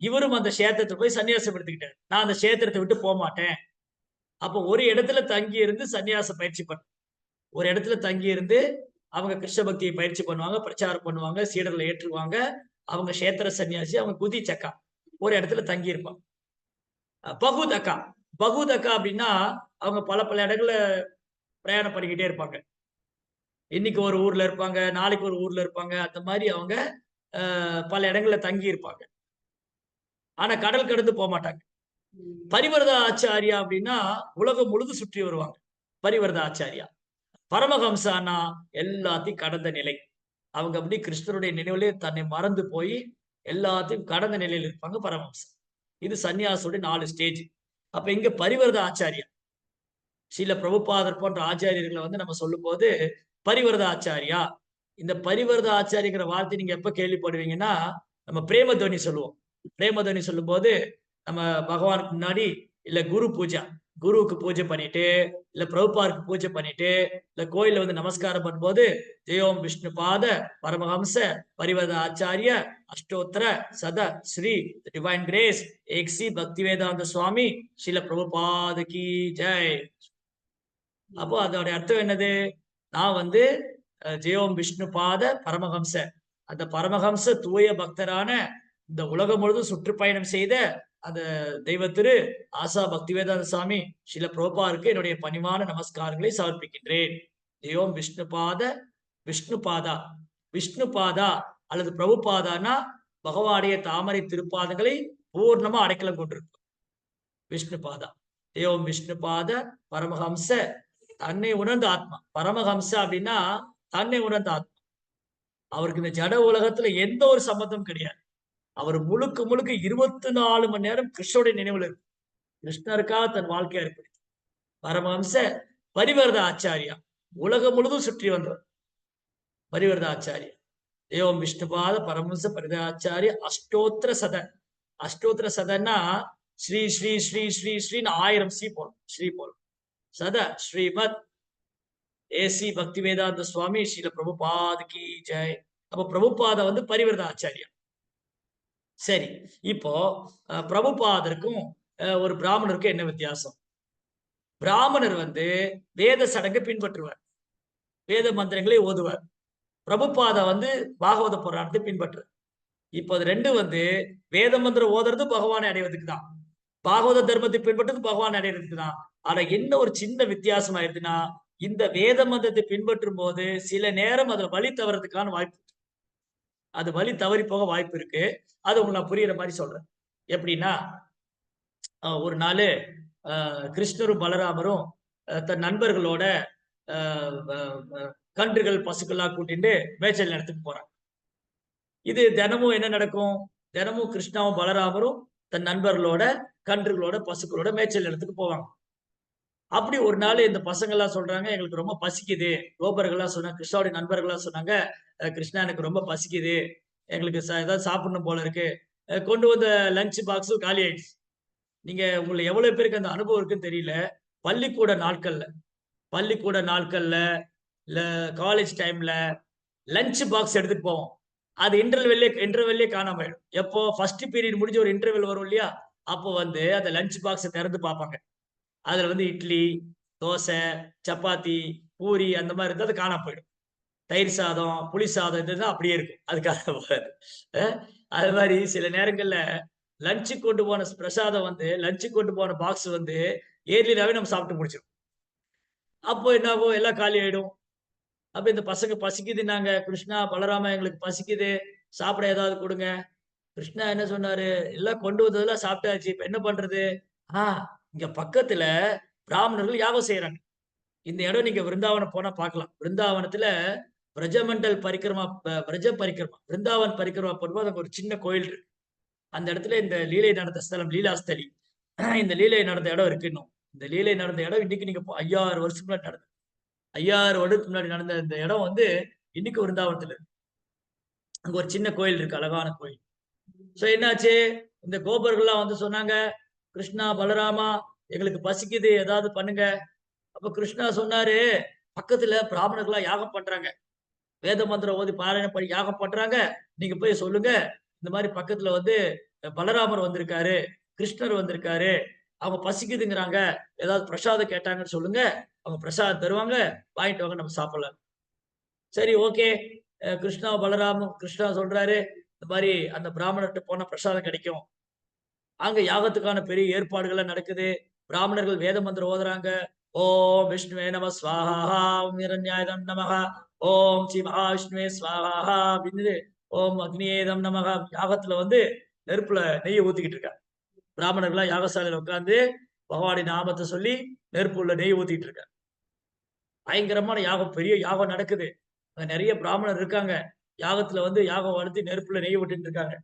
இவரும் அந்த கஷேத்திரத்தை போய் சன்னியாசம் எடுத்துக்கிட்டாரு. நான் அந்த கஷேத்திரத்தை விட்டு போக மாட்டேன். அப்போ ஒரு இடத்துல தங்கி இருந்து சன்னியாச பயிற்சி பண்ண, ஒரு இடத்துல தங்கி இருந்து அவங்க கிருஷ்ண பக்தியை பயிற்சி பண்ணுவாங்க, பிரச்சாரம் பண்ணுவாங்க, சீடர்களை ஏற்றுவாங்க. அவங்க கஷேத்திர சன்னியாசி. அவங்க குதி சக்கா ஒரு இடத்துல தங்கி இருப்பாங்க. பகுதக்கா. பகுதக்கா அப்படின்னா அவங்க பல பல இடங்கள்ல பிரயாணம் பண்ணிக்கிட்டே இருப்பாங்க. இன்னைக்கு ஒரு ஊர்ல இருப்பாங்க, நாளைக்கு ஒரு ஊர்ல இருப்பாங்க. அந்த மாதிரி அவங்க பல இடங்கள்ல தங்கி இருப்பாங்க. ஆனா கடல் கடந்து போக மாட்டாங்க. பரிவர்த ஆச்சாரியா அப்படின்னா உலகம் முழுது சுற்றி வருவாங்க. பரிவர்த ஆச்சாரியா. பரமஹம்சானா எல்லாத்தையும் கடந்த நிலை. அவங்க அப்படி கிருஷ்ணருடைய நினைவுலே தன்னை மறந்து போய் எல்லாத்தையும் கடந்த நிலையில் இருப்பாங்க பரமஹம்சா. இது சன்னியாசோட 4 ஸ்டேஜ். அப்ப இங்க பரிவர்த ஆச்சாரியா, ஸ்ரீல பிரபுபாதர் போன்ற ஆச்சாரியர்களை வந்து நம்ம சொல்லும் போது பரிவர்த ஆச்சாரியா. இந்த பரிவர்த ஆச்சாரிங்கிற வார்த்தை நீங்க எப்ப கேள்விப்படுவீங்கன்னா, நம்ம பிரேமத்வனி சொல்லுவோம். பிரேமத்வனி சொல்லும் போது நம்ம பகவானுக்கு முன்னாடி இல்ல குரு பூஜா, குருவுக்கு பூஜை பண்ணிட்டு, இல்ல பிரபுபாருக்கு பூஜை பண்ணிட்டு, இல்ல கோயில்ல வந்து நமஸ்காரம் பண்ணும்போது ஜெயோம் விஷ்ணு பாத பரமஹம்ச பரிவர்த ஆச்சாரிய அஷ்டோத்திர சத ஸ்ரீ டிவைன் கிரேஸ் ஏக்ஸி பக்திவேதாந்த சுவாமி ஸ்ரீல பிரபுபாத கி ஜெய். அப்போ அதோட அர்த்தம் என்னது? நான் வந்து ஜெயோம் விஷ்ணு பாத பரமஹம்ச அந்த பரமஹம்ச தூய பக்தரான இந்த உலகம் முழுதும் சுற்றுப்பயணம் செய்த அந்த தெய்வத்திரு ஆசா பக்திவேதாந்த சுவாமி ஸ்ரீல பிரபுபாதருக்கு என்னுடைய பணிவான நமஸ்காரங்களை சமர்ப்பிக்கின்றேன். ஜெயோம் விஷ்ணுபாதா. விஷ்ணுபாதா அல்லது பிரபுபாதானா பகவானுடைய தாமரை திருப்பாதங்களை பூர்ணமா அடைக்கலம் கொண்டிருக்கும். விஷ்ணுபாதா. தேவம் விஷ்ணுபாத பரமஹம்ச தன்னை உணர்ந்த ஆத்மா. பரமஹம்ச அப்படின்னா தன்னை உணர்ந்த ஆத்மா. அவருக்கு இந்த ஜட உலகத்துல எந்த ஒரு சம்பந்தம் கிடையாது. அவர் முழுக்க 24 மணி நேரம் கிருஷ்ணனுடைய நினைவுல இருக்கு. கிருஷ்ணருக்காக தன் வாழ்க்கையை அர்ப்பணித்து பரமஹம்ச பரிவர்த ஆச்சாரியா உலகம் முழுதும் சுற்றி வந்தவர். பரிவர்த ஆச்சாரியா தேவம் விஷ்ணுபாத பரமஹம்ச பரிவர்தாச்சாரிய அஷ்டோத்திர சதன்னா ஸ்ரீ ஸ்ரீ ஸ்ரீ ஸ்ரீ ஸ்ரீன்னு 1000 ஸ்ரீ போலும். சத ஸ்ரீமத் ஏசி பக்தி வேதாந்த சுவாமி ஸ்ரீல பிரபுபாத கி ஜெய். அப்ப பிரபுபாத வந்து பரிவர்த ஆச்சாரியா. சரி, இப்போ பிரபுபாதருக்கும் ஒரு பிராமணருக்கும் என்ன வித்தியாசம்? பிராமணர் வந்து வேத சடங்கை பின்பற்றுவார், வேத மந்திரங்களை ஓதுவார். பிரபுபாதா வந்து பாகவத புராணத்தை பின்பற்றுவார். இப்போ அது ரெண்டு வந்து வேத மந்திரம் ஓதுறது பகவானை அடைவதற்கு தான், பாகவத தர்மத்தை பின்பற்றுறது பகவான் அடையிறதுக்கு தான். ஆனா என்ன ஒரு சின்ன வித்தியாசம் ஆயிடுதுன்னா, இந்த வேத மந்திரத்தை பின்பற்றும் போது சில நேரம் அதுல வழி தவறதுக்கான வாய்ப்பு, அது வழி தவறி போக வாய்ப்பு இருக்கு. அது உங்களுக்கு நான் புரியுற மாதிரி சொல்றேன். எப்படின்னா, ஒரு நாள் கிருஷ்ணரும் பலராமரும் தன் நண்பர்களோட கன்றுகள் பசுக்கள்லாம் கூட்டிட்டு மேய்ச்சல் நிலத்துக்கு போறாங்க. இது தினமும் என்ன நடக்கும்? தினமும் கிருஷ்ணாவும் பலராமரும் தன் நண்பர்களோட கன்றுகளோட பசுக்களோட மேய்ச்சல் நிலத்துக்கு போவாங்க. அப்படி ஒரு நாள் இந்த பசங்க எல்லாம் சொல்றாங்க, எங்களுக்கு ரொம்ப பசிக்குது. கோபர்கள்லாம் சொன்னாங்க, கிருஷ்ணாவுடைய நண்பர்கள்லாம் சொன்னாங்க, கிருஷ்ணா எனக்கு ரொம்ப பசிக்குது, எங்களுக்கு ஏதாவது சாப்பிடணும் போல இருக்கு. கொண்டு வந்த லஞ்ச் பாக்ஸும் காலி ஆயிடுச்சு. நீங்க உங்களை எவ்வளவு பேருக்கு அந்த அனுபவம் இருக்குன்னு தெரியல. பள்ளிக்கூட நாட்கள்ல இல்ல காலேஜ் டைம்ல லஞ்ச் பாக்ஸ் எடுத்துட்டு போவோம். அது இன்டர்வெல்லே காணாம போயிடும். எப்போ ஃபர்ஸ்ட் பீரியட் முடிஞ்ச ஒரு இன்டர்வெல் வரும் இல்லையா, அப்போ வந்து அந்த லஞ்ச் பாக்ஸை திறந்து பார்ப்பாங்க. அதுல வந்து இட்லி, தோசை, சப்பாத்தி, பூரி அந்த மாதிரி இருந்தால் அது காணாம போயிடும். தயிர் சாதம், புளி சாதம் இதுதான் அப்படியே இருக்கும், அது காணாம போகாது. அது மாதிரி சில நேரங்கள்ல லஞ்சு கொண்டு போன பிரசாதம் வந்து லஞ்சு கொண்டு போன பாக்ஸ் வந்து ஏர்லியாவே நம்ம சாப்பிட்டு முடிச்சிடும். அப்போ என்ன ஆகும்? எல்லாம் காலி ஆயிடும். அப்ப இந்த பசங்க பசிக்குதுன்னாங்க, கிருஷ்ணா பலராமா எங்களுக்கு பசிக்குது, சாப்பிட ஏதாவது கொடுங்க. கிருஷ்ணா என்ன சொன்னாரு? எல்லாம் கொண்டு வந்ததெல்லாம் சாப்பிட்டாச்சு, இப்ப என்ன பண்றது? இங்க பக்கத்துல பிராமணர்கள் யாகம் செய்யறாங்க. இந்த இடம் நீங்க விருந்தாவனம் போனா பார்க்கலாம். விருந்தாவனத்துல பிரஜ பரிக்கிரமா விருந்தாவன் பரிக்கிரமா பண்ணும்போது அங்க ஒரு சின்ன கோயில் இருக்கு. அந்த இடத்துல இந்த லீலை நடந்த ஸ்தலம் லீலாஸ்தலி. இந்த லீலை நடந்த இடம் இருக்கு. இன்னும் இந்த லீலை நடந்த இடம் இன்னைக்கு நீங்க 5000 வருஷத்துக்கு முன்னாடி நடந்தது. 5000 வருடத்துக்கு முன்னாடி நடந்த இந்த இடம் வந்து இன்னைக்கு விருந்தாவனத்துல இருக்கு. அங்க ஒரு சின்ன கோயில் இருக்கு, அழகான கோயில். சோ என்னாச்சு? இந்த கோபர்கள்லாம் வந்து சொன்னாங்க, கிருஷ்ணா பலராமா எங்களுக்கு பசிக்குது, ஏதாவது பண்ணுங்க. அப்ப கிருஷ்ணா சொன்னாரு, பக்கத்துல பிராமணர்களா யாகம் பண்றாங்க, வேத மந்திரம் ஓதி பாராயணம் பண்ணி யாகம் பண்றாங்க. நீங்க போய் சொல்லுங்க, இந்த மாதிரி பக்கத்துல வந்து பலராமர் வந்திருக்காரு, கிருஷ்ணர் வந்திருக்காரு, அவங்க பசிக்குதுங்கிறாங்க, ஏதாவது பிரசாதம் கேட்டாங்கன்னு சொல்லுங்க, அவங்க பிரசாதம் தருவாங்க, வாங்கிட்டு வாங்க, நம்ம சாப்பிடலாம். சரி, ஓகே. கிருஷ்ணா சொல்றாரு, இந்த மாதிரி அந்த பிராமணர்கிட்ட போன பிரசாதம் கிடைக்கும். அங்க யாகத்துக்கான பெரிய ஏற்பாடுகள் நடக்குது. பிராமணர்கள் வேத மந்திரம் ஓதுறாங்க. ஓம் விஷ்ணுவே நம ஸ்வாஹா, ஓம் இரண்யாயுதம் நமஹ, ஓம் ஸ்ரீ மகாவிஷ்ணுவே ஸ்வாஹா அப்படின்னு, ஓம் அக்னியேதம் நமஹ. யாகத்துல வந்து நெருப்புல நெய்யை ஊத்திக்கிட்டு இருக்காங்க. பிராமணர்களா யாகசாலையில உட்கார்ந்து பகவானுடைய நாமத்தை சொல்லி நெருப்புள்ள நெய் ஊத்திட்டு இருக்காங்க. பயங்கரமான யாகம், பெரிய யாகம் நடக்குது. நிறைய பிராமணர் இருக்காங்க. யாகத்துல வந்து யாகம் வளர்த்து நெருப்புல நெய் விட்டுட்டு இருக்காங்க.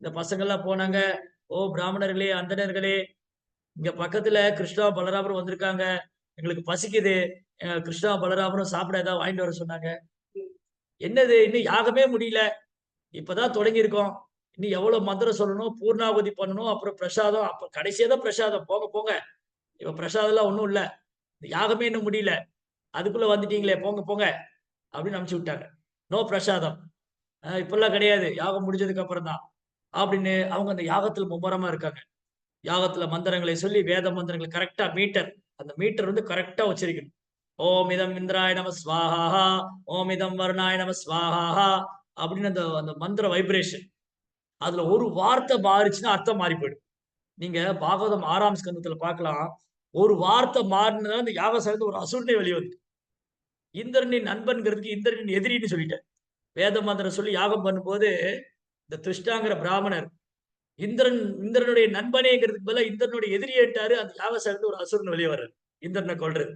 இந்த பசங்க எல்லாம் போனாங்க, ஓ பிராமணர்களே, அந்தணர்களே, இங்க பக்கத்துல கிருஷ்ணா பலராமரும் வந்திருக்காங்க, எங்களுக்கு பசிக்குது, கிருஷ்ணா பலராமரும் சாப்பிட ஏதாவது வாங்கிட்டு வர சொன்னாங்க. என்னது, இன்னும் யாகமே முடியல, இப்பதான் தொடங்கி இருக்கோம், இன்னும் எவ்வளவு மந்திரம் சொல்லணும், பூர்ணாகுதி பண்ணணும், அப்புறம் பிரசாதம், அப்ப கடைசியா தான் பிரசாதம், போங்க போங்க, இப்ப பிரசாதம் எல்லாம் ஒண்ணும் இல்ல, யாகமே இன்னும் முடியல, அதுக்குள்ள வந்துட்டீங்களே, போங்க போங்க அப்படின்னு அனுப்பிச்சு விட்டாங்க. நோ பிரசாதம், இப்பெல்லாம் கிடையாது, யாகம் முடிஞ்சதுக்கு அப்புறம் தான் அப்படின்னு. அவங்க அந்த யாகத்துல மும்மரமா இருக்காங்க. யாகத்துல மந்திரங்களை சொல்லி வேத மந்திரங்களை கரெக்டா அந்த மீட்டர் வந்து கரெக்டா உச்சரிக்கணும். ஓம் இதம் இந்திராய நம ஸ்வாஹா, ஓம் இதம் வருணாய நம ஸ்வாஹா, அப்படின்னு அந்த அந்த மந்திர வைப்ரேஷன். அதுல ஒரு வார்த்தை மாறிச்சுன்னா அர்த்தம் மாறி போயிடும். நீங்க பாகவதம் 6ஆம் ஸ்கந்தத்துல பார்க்கலாம். ஒரு வார்த்தை மாறினதால அந்த யாகசாலையில ஒரு அசுரனே வெளிய வந்து இந்திரனின் நண்பன்கிறதுக்கு இந்திரனின் எதிரின்னு சொல்லிட்டேன். வேத மந்திரம் சொல்லி யாகம் பண்ணும்போது இந்த துஷ்டாங்கிற பிராமணர் இந்திரனுடைய நண்பனேங்கிறதுக்கு பதிலா இந்திரனுடைய எதிரிட்டாரு. அந்த யாகசாலையில ஒரு அசுரன் வெளியே வர்றாரு இந்திரனை கொல்றது.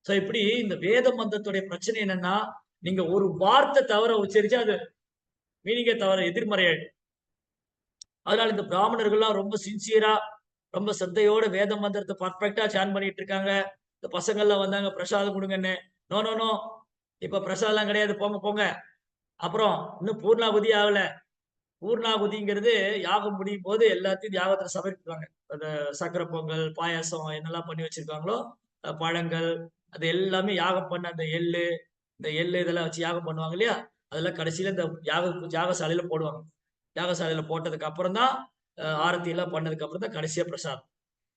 சோ இப்படி இந்த வேத மந்திரத்துடைய பிரச்சனை என்னன்னா, நீங்க ஒரு வார்த்தை தவற உச்சரிச்சா அது மீனிங்கே தவற எதிர்மறையாயிடும். அதனால இந்த பிராமணர்கள்லாம் ரொம்ப சின்சியரா ரொம்ப சிரத்தையோட வேத மந்திரத்தை பர்ஃபெக்டா சான் பண்ணிட்டு இருக்காங்க. இந்த பசங்க எல்லாம் வந்தாங்க பிரசாதம் கொடுங்கன்னு. நோ நோ நோ, இப்ப பிரசாதம் கிடையாது, போங்க போங்க. அப்புறம் இன்னும் பூர்ணாகுதி ஆகல. பூர்ணாகுதிங்கிறது யாகம் முடியும் போது எல்லாத்தையும் யாகத்துல சமர்ப்பிப்பாங்க. அந்த சக்கரை பொங்கல், பாயாசம் என்னெல்லாம் பண்ணி வச்சிருக்காங்களோ பழங்கள், அது எல்லாமே யாகம் பண்ண அந்த இந்த எள்ளு இதெல்லாம் வச்சு யாகம் பண்ணுவாங்க இல்லையா? அதெல்லாம் கடைசியில இந்த யாகசாலையில போடுவாங்க. யாகசாலையில போட்டதுக்கு அப்புறம் தான் ஆரத்தி எல்லாம் பண்ணதுக்கு அப்புறம் தான் கடைசியா பிரசாதம்.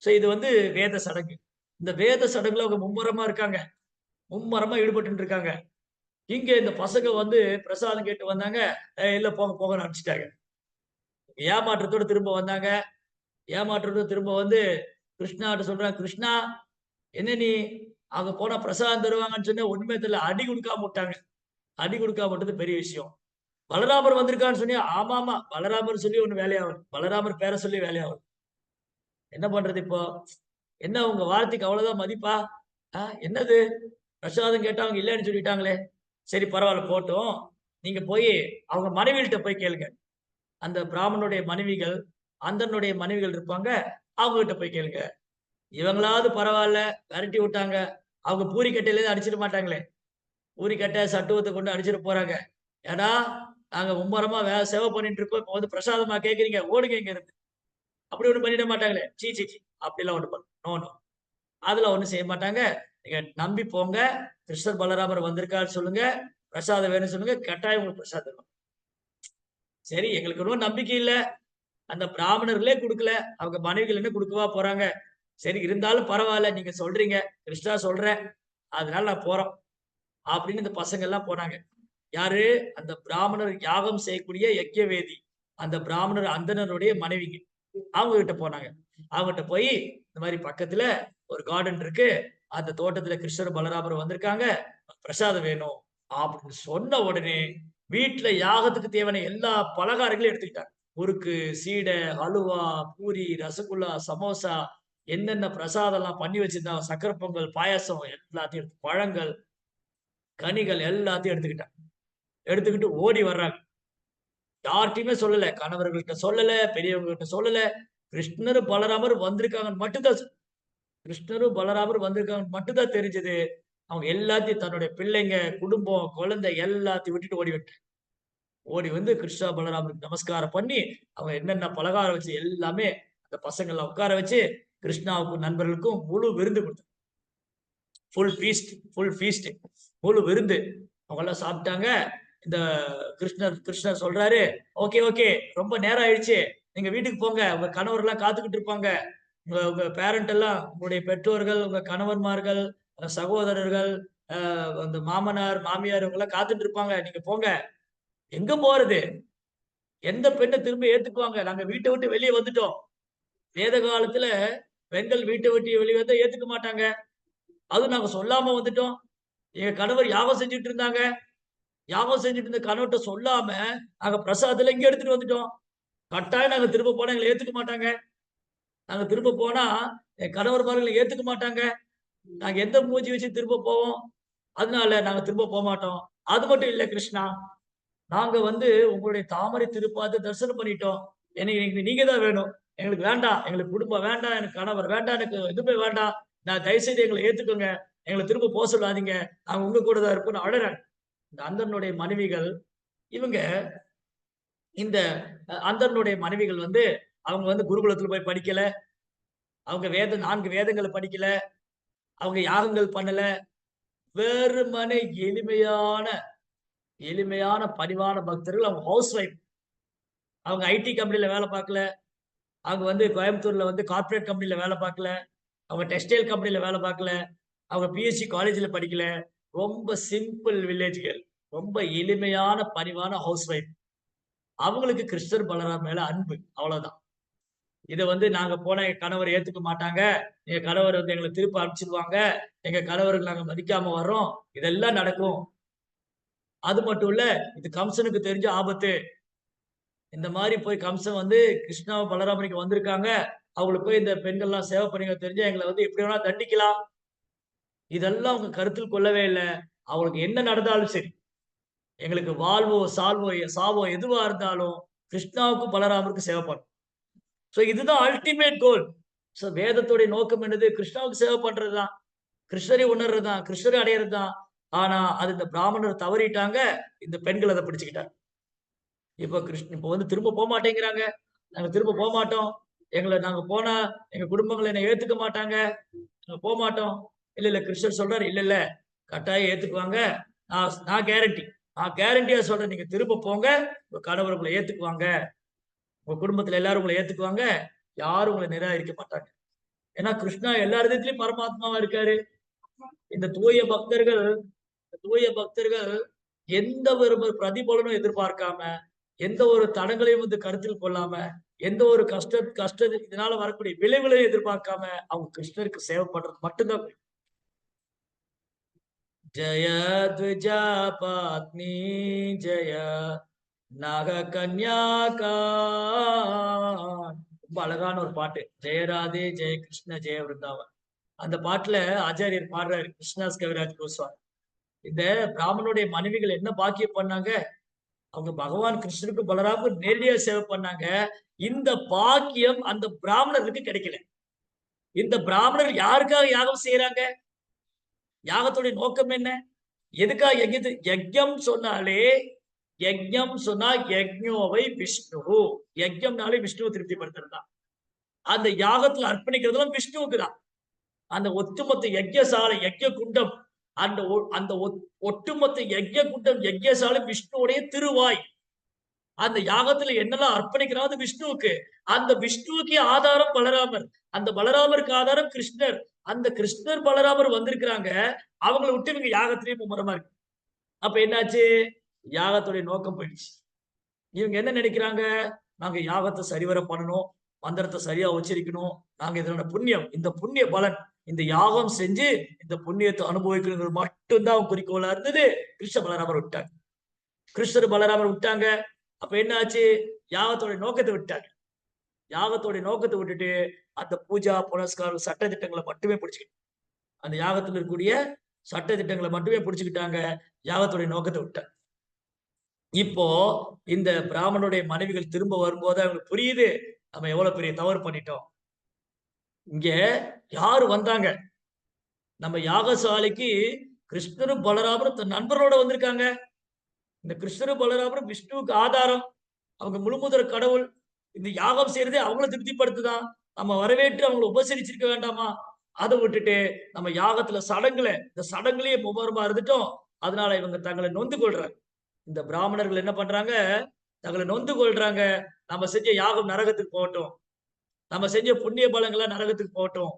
சோ இது வந்து வேத சடங்கு. இந்த வேத சடங்குல அவங்க மும்முரமா இருக்காங்க. மும்மரமா ஈடுபட்டு இருக்காங்க. இங்க இந்த பசங்க வந்து பிரசாதம் கேட்டு வந்தாங்க. இல்ல போங்க போங்கன்னு அனுப்பிச்சிட்டாங்க. ஏமாற்றத்தோட திரும்ப வந்தாங்க. ஏமாற்றத்தோட திரும்ப வந்து கிருஷ்ணாட்ட சொல்றாங்க, கிருஷ்ணா என்ன நீ அங்க போனா பிரசாதம் தருவாங்கன்னு சொன்னா ஒண்ணுமே தெரியல. அடி கொடுக்காம விட்டாங்க. அடி கொடுக்காம விட்டது பெரிய விஷயம். பலராமர் வந்திருக்கான்னு சொன்னி, ஆமாமா பலராமர் சொல்லி ஒண்ணு வேலையாகும். பலராமர் பேரை சொல்லி வேலையாகும். என்ன பண்றது இப்போ? என்ன உங்க வார்த்தைக்கு அவ்வளவுதான் மதிப்பா? என்னது பிரசாதம் கேட்டா அவங்க இல்லைன்னு சொல்லிட்டாங்களே. சரி பரவாயில்ல போட்டும். நீங்க போய் அவங்க மனைவிகள்கிட்ட போய் கேளுங்க. அந்த பிராமணனுடைய மனைவிகள், அந்தனுடைய மனைவிகள் இருப்பாங்க. அவங்க கிட்ட போய் கேளுங்க. இவங்களாவது பரவாயில்ல விரட்டி விட்டாங்க. அவங்க பூரி கட்டையில அடிச்சிட மாட்டாங்களே. பூரி கட்டை சட்டுவத்தை கொண்டு அடிச்சிட போறாங்க. ஏன்னா நாங்க மும்மரமா சேவை பண்ணிட்டு இருக்கோம். இப்ப வந்து பிரசாதமா கேக்குறீங்க, ஓடுங்க இங்க இருந்து. அப்படி ஒண்ணு பண்ணிட மாட்டாங்களே. சீ சீ அப்படி எல்லாம் ஒண்ணு நோ நோ, அதுல ஒண்ணும் செய்ய மாட்டாங்க. நீங்க நம்பி போங்க. கிருஷ்ணர் பலராமர் வந்திருக்காரு சொல்லுங்க. பிரசாதம் வேணும்னு சொல்லுங்க. கட்டாயம் உங்களுக்கு பிரசாதம். சரி எங்களுக்கு ஒன்றும் நம்பிக்கை இல்ல. அந்த பிராமணர்களே கொடுக்கல. அவங்க மனைவிகள் என்ன கொடுக்கவா போறாங்க? சரி இருந்தாலும் பரவாயில்ல, நீங்க சொல்றீங்க, கிருஷ்ணா சொல்றேன், அதனால நான் போறோம் அப்படின்னு இந்த பசங்க எல்லாம் போனாங்க. யாரு? அந்த பிராமணர் யாகம் செய்யக்கூடிய யக்ஞவேதி, அந்த பிராமணர் அந்தனருடைய மனைவிங்க. அவங்க கிட்ட போனாங்க. அவங்ககிட்ட போய் இந்த மாதிரி பக்கத்துல ஒரு கார்டன் இருக்கு, அந்த தோட்டத்துல கிருஷ்ணர் பலராமர் வந்திருக்காங்க, பிரசாதம் வேணும் அப்படின்னு சொன்ன உடனே வீட்டுல யாகத்துக்கு தேவையான எல்லா பலகாரங்களையும் எடுத்துக்கிட்டாங்க. முறுக்கு, சீடை, அலுவா, பூரி, ரசகுல்லா, சமோசா, என்னென்ன பிரசாதம் எல்லாம் பண்ணி வச்சிருந்தாங்க, சக்கரை பொங்கல், பாயாசம் எல்லாத்தையும் பழங்கள், கனிகள் எல்லாத்தையும் எடுத்துக்கிட்டாங்க. எடுத்துக்கிட்டு ஓடி வர்றாங்க. யார்கிட்டயுமே சொல்லல. கணவர்கள்ட்ட சொல்லல, பெரியவங்ககிட்ட சொல்லல. கிருஷ்ணரும் பலராமர் வந்திருக்காங்கன்னு மட்டும்தான் கிருஷ்ணரும் பலராமர் வந்திருக்காங்கன்னு மட்டும்தான் தெரிஞ்சது. அவங்க எல்லாத்தையும் தன்னுடைய பிள்ளைங்க, குடும்பம், குழந்தை எல்லாத்தையும் விட்டுட்டு ஓடி விட்டாங்க. ஓடி வந்து கிருஷ்ணா பலராமருக்கு நமஸ்காரம் பண்ணி அவங்க என்னென்ன பலகாரம் வச்சு எல்லாமே அந்த பசங்களை உட்கார வச்சு கிருஷ்ணாவுக்கும் நண்பர்களுக்கும் முழு விருந்து கொடுத்தாங்க. ஃபுல் ஃபீஸ்ட், முழு விருந்து. அவங்க எல்லாம் சாப்பிட்டாங்க. இந்த கிருஷ்ணர் சொல்றாரு, ஓகே ஓகே ரொம்ப நேரம் ஆயிடுச்சு, நீங்க வீட்டுக்கு போங்க. உங்க கணவர் எல்லாம் காத்துக்கிட்டு இருப்பாங்க. உங்க பேரண்ட் எல்லாம், உங்களுடைய பெற்றோர்கள், உங்க கணவன்மார்கள், சகோதரர்கள், அந்த மாமனார் மாமியார் இவங்க எல்லாம் காத்துட்டு இருப்பாங்க. நீங்க போங்க. எங்க போறது? எந்த பெண்ணை திரும்ப ஏத்துக்குவாங்க? நாங்க வீட்டை விட்டு வெளியே வந்துட்டோம். வேத காலத்துல பெண்கள் வீட்டை விட்டு வெளியே வந்தா ஏத்துக்க மாட்டாங்க. அதுவும் நாங்க சொல்லாம வந்துட்டோம். எங்க கணவர் யாகம் செஞ்சுட்டு இருந்தாங்க. யாகம் செஞ்சுட்டு இருந்த கணவர்கிட்ட சொல்லாம நாங்க பிரசாதத்துல இங்க எடுத்துட்டு வந்துட்டோம். கட்டாயம் நாங்க திரும்ப போனா எங்களை ஏத்துக்க மாட்டாங்க. நாங்க திரும்ப போனா என் கணவர்மார்களை ஏத்துக்க மாட்டாங்க. நாங்க எந்த மூஞ்சி வச்சு திரும்ப போவோம்? அதனால நாங்க திரும்ப போக மாட்டோம். அது மட்டும் இல்ல கிருஷ்ணா, நாங்க வந்து உங்களுடைய தாமரை திருப்பாத தரிசனம் பண்ணிட்டோம். எனக்கு நீங்க தான் வேணும். எங்களுக்கு வேண்டாம். எங்களுக்கு குடும்பம் வேண்டாம். எனக்கு கணவர் வேண்டாம். எனக்கு எதுவுமே வேண்டாம். நான் தயவுசெய்து எங்களை ஏத்துக்கோங்க. எங்களை திரும்ப போக சொல்லாதீங்க. நாங்க உங்க கூட தான் இருப்போம்னு அழறாங்க. இந்த அந்தனுடைய மனைவிகள், இவங்க இந்த அந்தனுடைய மனைவிகள் வந்து அவங்க வந்து குருகுலத்துல போய் படிக்கல. அவங்க 4 வேதங்களை படிக்கல. அவங்க யாகங்கள் பண்ணல. வெறுமனே எளிமையான பணிவான பக்தர்கள். அவங்க ஹவுஸ் ஒய்ஃப். அவங்க ஐடி கம்பெனில வேலை பார்க்கல. அவங்க வந்து கோயம்புத்தூர்ல வந்து கார்ப்பரேட் கம்பெனில வேலை பார்க்கல. அவங்க டெக்ஸ்டைல் கம்பெனில வேலை பார்க்கல. அவங்க பிஎஸ்சி காலேஜ்ல படிக்கல. ரொம்ப சிம்பிள் வில்லேஜ் கேர்ள். ரொம்ப எளிமையான பணிவான ஹவுஸ் ஒய்ஃப். அவங்களுக்கு கிருஷ்ணர் பலராம் மேல அன்பு, அவ்வளவுதான். இத வந்து நாங்க போனா எங்க கணவர் ஏத்துக்க மாட்டாங்க, எங்க கணவர் வந்து எங்களை திருப்பி அனுப்பிச்சிடுவாங்க, எங்க கணவருக்கு நாங்க மதிக்காம வர்றோம், இதெல்லாம் நடக்கும். அது மட்டும் இல்ல, இது கம்சனுக்கு தெரிஞ்ச ஆபத்து. இந்த மாதிரி போய் கம்சன் வந்து கிருஷ்ணா பலராமனுக்கு வந்திருக்காங்க, அவங்களுக்கு போய் இந்த பெண்கள்லாம் சேவை பண்ணிக்க தெரிஞ்சா எங்களை வந்து எப்படி வேணா தண்டிக்கலாம். இதெல்லாம் அவங்க கருத்தில் கொள்ளவே இல்ல. அவங்களுக்கு என்ன நடந்தாலும் சரி, எங்களுக்கு வாழ்வோ, சால்வோ, சாவோ எதுவா இருந்தாலும் கிருஷ்ணாவுக்கும் பலராமருக்கும் சேவை பண்ணணும். சோ இதுதான் அல்டிமேட் கோல். சோ வேதத்துடைய நோக்கம் என்னது? கிருஷ்ணாவுக்கு சேவை பண்றதுதான், கிருஷ்ணரை உணர்றதுதான், கிருஷ்ணரை அடையறதுதான். ஆனா அது இந்த பிராமணர் தவறிட்டாங்க, இந்த பெண்கள் அதை பிடிச்சுக்கிட்டாங்க. இப்ப வந்து திரும்ப போக மாட்டேங்கிறாங்க. நாங்க திரும்ப போக மாட்டோம். நாங்க போனா எங்க குடும்பங்கள் என்னை ஏத்துக்க மாட்டாங்க. நாங்க போக மாட்டோம். இல்ல கிருஷ்ணர் சொல்றாரு, இல்ல கட்டாயம் ஏத்துக்குவாங்க. நான் கேரண்டி, நான் கேரண்டியா சொல்றேன். நீங்க திரும்ப போங்க, உங்க கணவர் உங்களை ஏத்துக்குவாங்க, உங்க குடும்பத்துல எல்லாரும் உங்களை ஏத்துக்குவாங்க, யாரும் உங்களை நிராகரிக்க மாட்டாங்க. ஏன்னா கிருஷ்ணா எல்லா விதத்திலயும் பரமாத்மாவா இருக்காரு. இந்த தூய பக்தர்கள் எந்த ஒரு பிரதிபலனும் எதிர்பார்க்காம, எந்த ஒரு தடங்களையும் வந்து கருத்தில் கொள்ளாம, எந்த ஒரு கஷ்ட இதனால வரக்கூடிய விளைவுகளையும் எதிர்பார்க்காம அவங்க கிருஷ்ணருக்கு சேவை பண்றது மட்டும்தான். ஜய த்விஜா பத்னி ஜய நாக கன்யாகா. ரொம்ப அழகான ஒரு பாட்டு. ஜெயராதே ஜெய கிருஷ்ண ஜெய விருந்தாவன். அந்த பாட்டுல ஆச்சாரியர் பாடுறாரு, கிருஷ்ணாஸ் கவிராஜ் கோஸ்வாமி. இந்த பிராமணனுடைய மனைவிகள் என்ன பாக்கியம் பண்ணாங்க? அவங்க பகவான் கிருஷ்ணருக்கு பலராமருக்கு நேரடியா சேவை பண்ணாங்க. இந்த பாக்கியம் அந்த பிராமணருக்கு கிடைக்கல. இந்த பிராமணர் யாருக்காக யாகம் செய்யறாங்க? யாகத்துடைய நோக்கம் என்ன? எதுக்காக யஜ்யம் சொன்னாலே, யஜ்யம் சொன்னா யஜ்ஞோவை விஷ்ணு, யஜ்யம்னாலே விஷ்ணுவை திருப்திப்படுத்துறது தான். அந்த யாகத்துல அர்ப்பணிக்கிறதுலாம் விஷ்ணுவுக்கு தான். அந்த ஒட்டுமொத்த யஜ்யசாலை, யஜ்ய குண்டம், அந்த ஒட்டுமொத்த யஜ்ய குண்டம், யஜ்யசாலை விஷ்ணுவுடைய திருவாய். அந்த யாகத்துல என்னெல்லாம் அர்ப்பணிக்கிறாங்க விஷ்ணுவுக்கு. அந்த விஷ்ணுவுக்கு ஆதாரம் பலராமர், அந்த பலராமருக்கு ஆதாரம் கிருஷ்ணர். அந்த கிருஷ்ணர் பலராமர் வந்திருக்கிறாங்க, அவங்களை விட்டு இவங்க யாகத்திலேயே மும்முரமா இருக்கு. அப்ப என்னாச்சு? யாகத்துடைய நோக்கம் போயிடுச்சு. இவங்க என்ன நினைக்கிறாங்க? நாங்க யாகத்தை சரிவர பண்ணணும், மந்திரத்தை சரியா உச்சரிக்கணும், நாங்க இதனோட புண்ணியம், இந்த புண்ணிய பலன், இந்த யாகம் செஞ்சு இந்த புண்ணியத்தை அனுபவிக்கணுங்கிறது மட்டும்தான் குறிக்கோளா இருந்தது. கிருஷ்ண பலராமர் விட்டாங்க, கிருஷ்ணர் பலராமர் விட்டாங்க. அப்ப என்ன ஆச்சு? யாகத்தோட நோக்கத்தை விட்டாங்க. யாகத்தோட நோக்கத்தை விட்டுட்டு அந்த பூஜா புனஸ்காரம் சட்ட திட்டங்களை மட்டுமே பிடிச்சுக்கிட்டாங்க. அந்த யாகத்தில் இருக்கக்கூடிய சட்ட திட்டங்களை மட்டுமே பிடிச்சுக்கிட்டாங்க, யாகத்தோட நோக்கத்தை விட்டாங்க. இப்போ இந்த பிராமணனுடைய மனைவிகள் திரும்ப வரும்போது அவங்களுக்கு புரியுது, நம்ம எவ்வளவு பெரிய தவறு பண்ணிட்டோம். இங்க யாரு வந்தாங்க? நம்ம யாகசாலைக்கு கிருஷ்ணரும் பலராமரும் தன் நண்பரோட வந்திருக்காங்க. இந்த கிருஷ்ணரும் பலராமரும் விஷ்ணுவுக்கு ஆதாரம், அவங்க முழுமுதற் கடவுள். இந்த யாகம் செய்யறதே அவங்கள திருப்திப்படுத்துதான். நம்ம வரவேற்று அவங்களை உபசரிச்சிருக்க வேண்டாமா? அதை விட்டுட்டு நம்ம யாகத்துல இந்த சடங்குலயே மும்மரமா இருந்துட்டோம். அதனால இவங்க தங்களை நொந்து கொள்றாங்க. இந்த பிராமணர்கள் என்ன பண்றாங்க? தங்களை நொந்து கொள்றாங்க. நம்ம செஞ்ச யாகம் நரகத்துக்கு போகட்டும், நம்ம செஞ்ச புண்ணிய பலங்கள்லாம் நரகத்துக்கு போகட்டும்,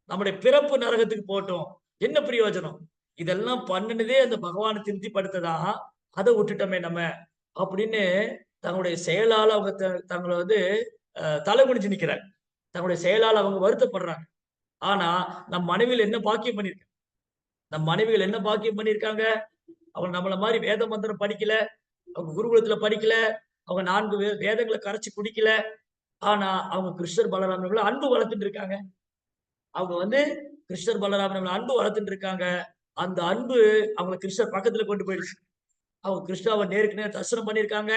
நம்முடைய பிறப்பு நரகத்துக்கு போகட்டும், என்ன பிரயோஜனம்? இதெல்லாம் பண்ணினதே அந்த பகவானை திருப்திப்படுத்ததா, அதை விட்டுட்டோமே நம்ம அப்படின்னு தங்களுடைய செயலால அவங்க தங்களை வந்து தலை குனிஞ்சு நிக்கிறாங்க. தங்களுடைய செயலால் அவங்க வருத்தப்படுறாங்க. ஆனா நம் மனைவிகள் என்ன பாக்கியம் பண்ணிருக்காங்க? நம் மனைவிகள் என்ன பாக்கியம் பண்ணிருக்காங்க? அவங்க நம்மள மாதிரி வேத மந்திரம் படிக்கல, அவங்க குருகுலத்துல படிக்கல, அவங்க 4 வேதங்களை கரைச்சு குடிக்கல. ஆனா அவங்க கிருஷ்ணர் பலராமன் அன்பு வளர்த்துட்டு இருக்காங்க. அவங்க வந்து கிருஷ்ணர் பலராமன் அன்பு வளர்த்துட்டு இருக்காங்க. அந்த அன்பு அவங்க கிருஷ்ணர் பக்கத்துல கொண்டு போயிடுச்சு. அவங்க கிருஷ்ணாவை நேருக்கு நேர் தரிசனம் பண்ணியிருக்காங்க,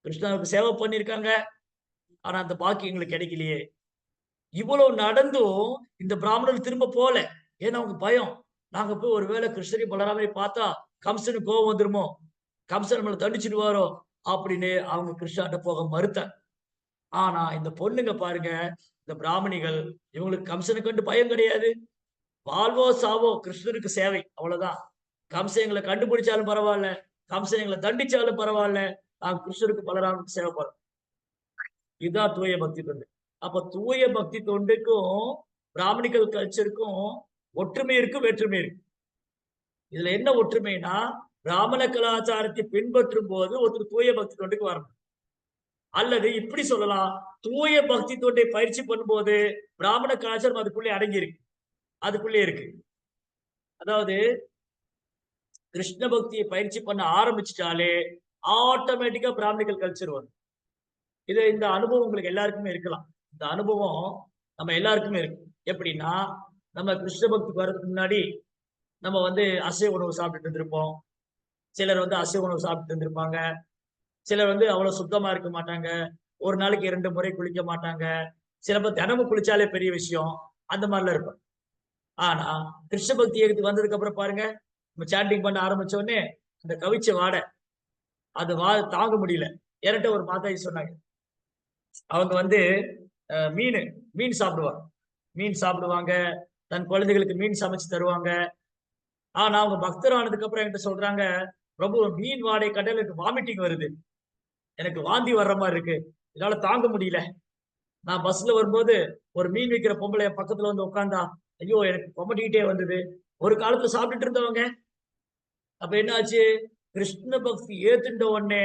கிருஷ்ணாவுக்கு சேவை பண்ணியிருக்காங்க. ஆனா அந்த பாக்கியம் எங்களுக்கு கிடைக்கலையே. இவ்வளவு நடந்தும் இந்த பிராமணர் திரும்ப போல. ஏன்னா அவங்க பயம், நாங்க போய் ஒருவேளை கிருஷ்ணரி பலராமரை பார்த்தா கம்சனுக்கு கோபம் வந்துருமோ, கம்சன் நம்மளை தண்டிச்சிடுவாரோ அப்படின்னு அவங்க கிருஷ்ணாட்ட போக மறுத்தாங்க. ஆனா இந்த பொண்ணுங்க பாருங்க, இந்த பிராமணிகள், இவங்களுக்கு கம்சனை கண்டு பயம் கிடையாது. வாழ்வோ சாவோ கிருஷ்ணருக்கு சேவை, அவ்வளவுதான். கம்சன் எங்களை கண்டுபிடிச்சாலும் பரவாயில்ல, கம்சன் எங்களை தண்டிச்சாலும் பரவாயில்ல, நாங்க கிருஷ்ணருக்கு பலராமனுக்கு சேவை பண்ணோம். இதுதான் தூய பக்தி தொண்டு. அப்ப தூய பக்தி தொண்டுக்கும் பிராமணிக்கல் கல்ச்சருக்கும் ஒற்றுமை இருக்கு, வேற்றுமை இருக்கு. இதுல என்ன ஒற்றுமைனா, பிராமண கலாச்சாரத்தை பின்பற்றும் போது ஒருத்தர் தூய பக்தி தொண்டுக்கு வரணும். அல்லது இப்படி சொல்லலாம், தூய பக்தி தொண்டை பயிற்சி பண்ணும்போது பிராமண கலாச்சாரம் அதுக்குள்ளே அடங்கி இருக்கு, அதுக்குள்ளே இருக்கு. அதாவது கிருஷ்ண பக்தியை பயிற்சி பண்ண ஆரம்பிச்சிட்டாலே ஆட்டோமேட்டிக்கா பிராமணிக்கல் கல்ச்சர் வரும். இந்த அனுபவம் உங்களுக்கு எல்லாருக்குமே இருக்கலாம். இந்த அனுபவம் நம்ம எல்லாருக்குமே இருக்கு. எப்படின்னா, நம்ம கிருஷ்ண பக்திக்கு வர்றதுக்கு முன்னாடி நம்ம அசைவ உணவு சாப்பிட்டுட்டு இருந்திருப்போம். சிலர் அசைவ உணவு சாப்பிட்டு இருந்திருப்பாங்க. சிலர் அவ்வளவு சுத்தமா இருக்க மாட்டாங்க. ஒரு நாளைக்கு 2 முறை குளிக்க மாட்டாங்க. சில பேர் தினமும் குளிச்சாலே பெரிய விஷயம், அந்த மாதிரிலாம் இருப்பாங்க. ஆனா கிருஷ்ண பக்தி இயக்கத்துக்கு வந்ததுக்கு அப்புறம் பாருங்க, நம்ம சாண்டிங் பண்ண ஆரம்பிச்ச உடனே அந்த கவிச்ச வாடை அது தாங்க முடியல. என்கிட்ட ஒரு மாதாஜி சொன்னாங்க, அவங்க மீன் சாப்பிடுவாங்க. மீன் சாப்பிடுவாங்க, தன் குழந்தைகளுக்கு மீன் சமைச்சு தருவாங்க. ஆனா அவங்க பக்தர் ஆனதுக்கு அப்புறம் என்கிட்ட சொல்றாங்க, பிரபு மீன் வாடை கடல் எனக்கு வாமிட்டிங் வருது, எனக்கு வாந்தி வர்ற மாதிரி இருக்கு, என்னால தாங்க முடியல. நான் பஸ்ல வரும்போது ஒரு மீன் விற்கிற பொம்பளை பக்கத்துல உட்காந்தா, ஐயோ எனக்கு கொமட்டிக்கிட்டே வந்தது. ஒரு காலத்துல சாப்பிட்டுட்டு இருந்தவங்க. அப்ப என்ன ஆச்சு? கிருஷ்ண பக்தி ஏத்துட்ட உடனே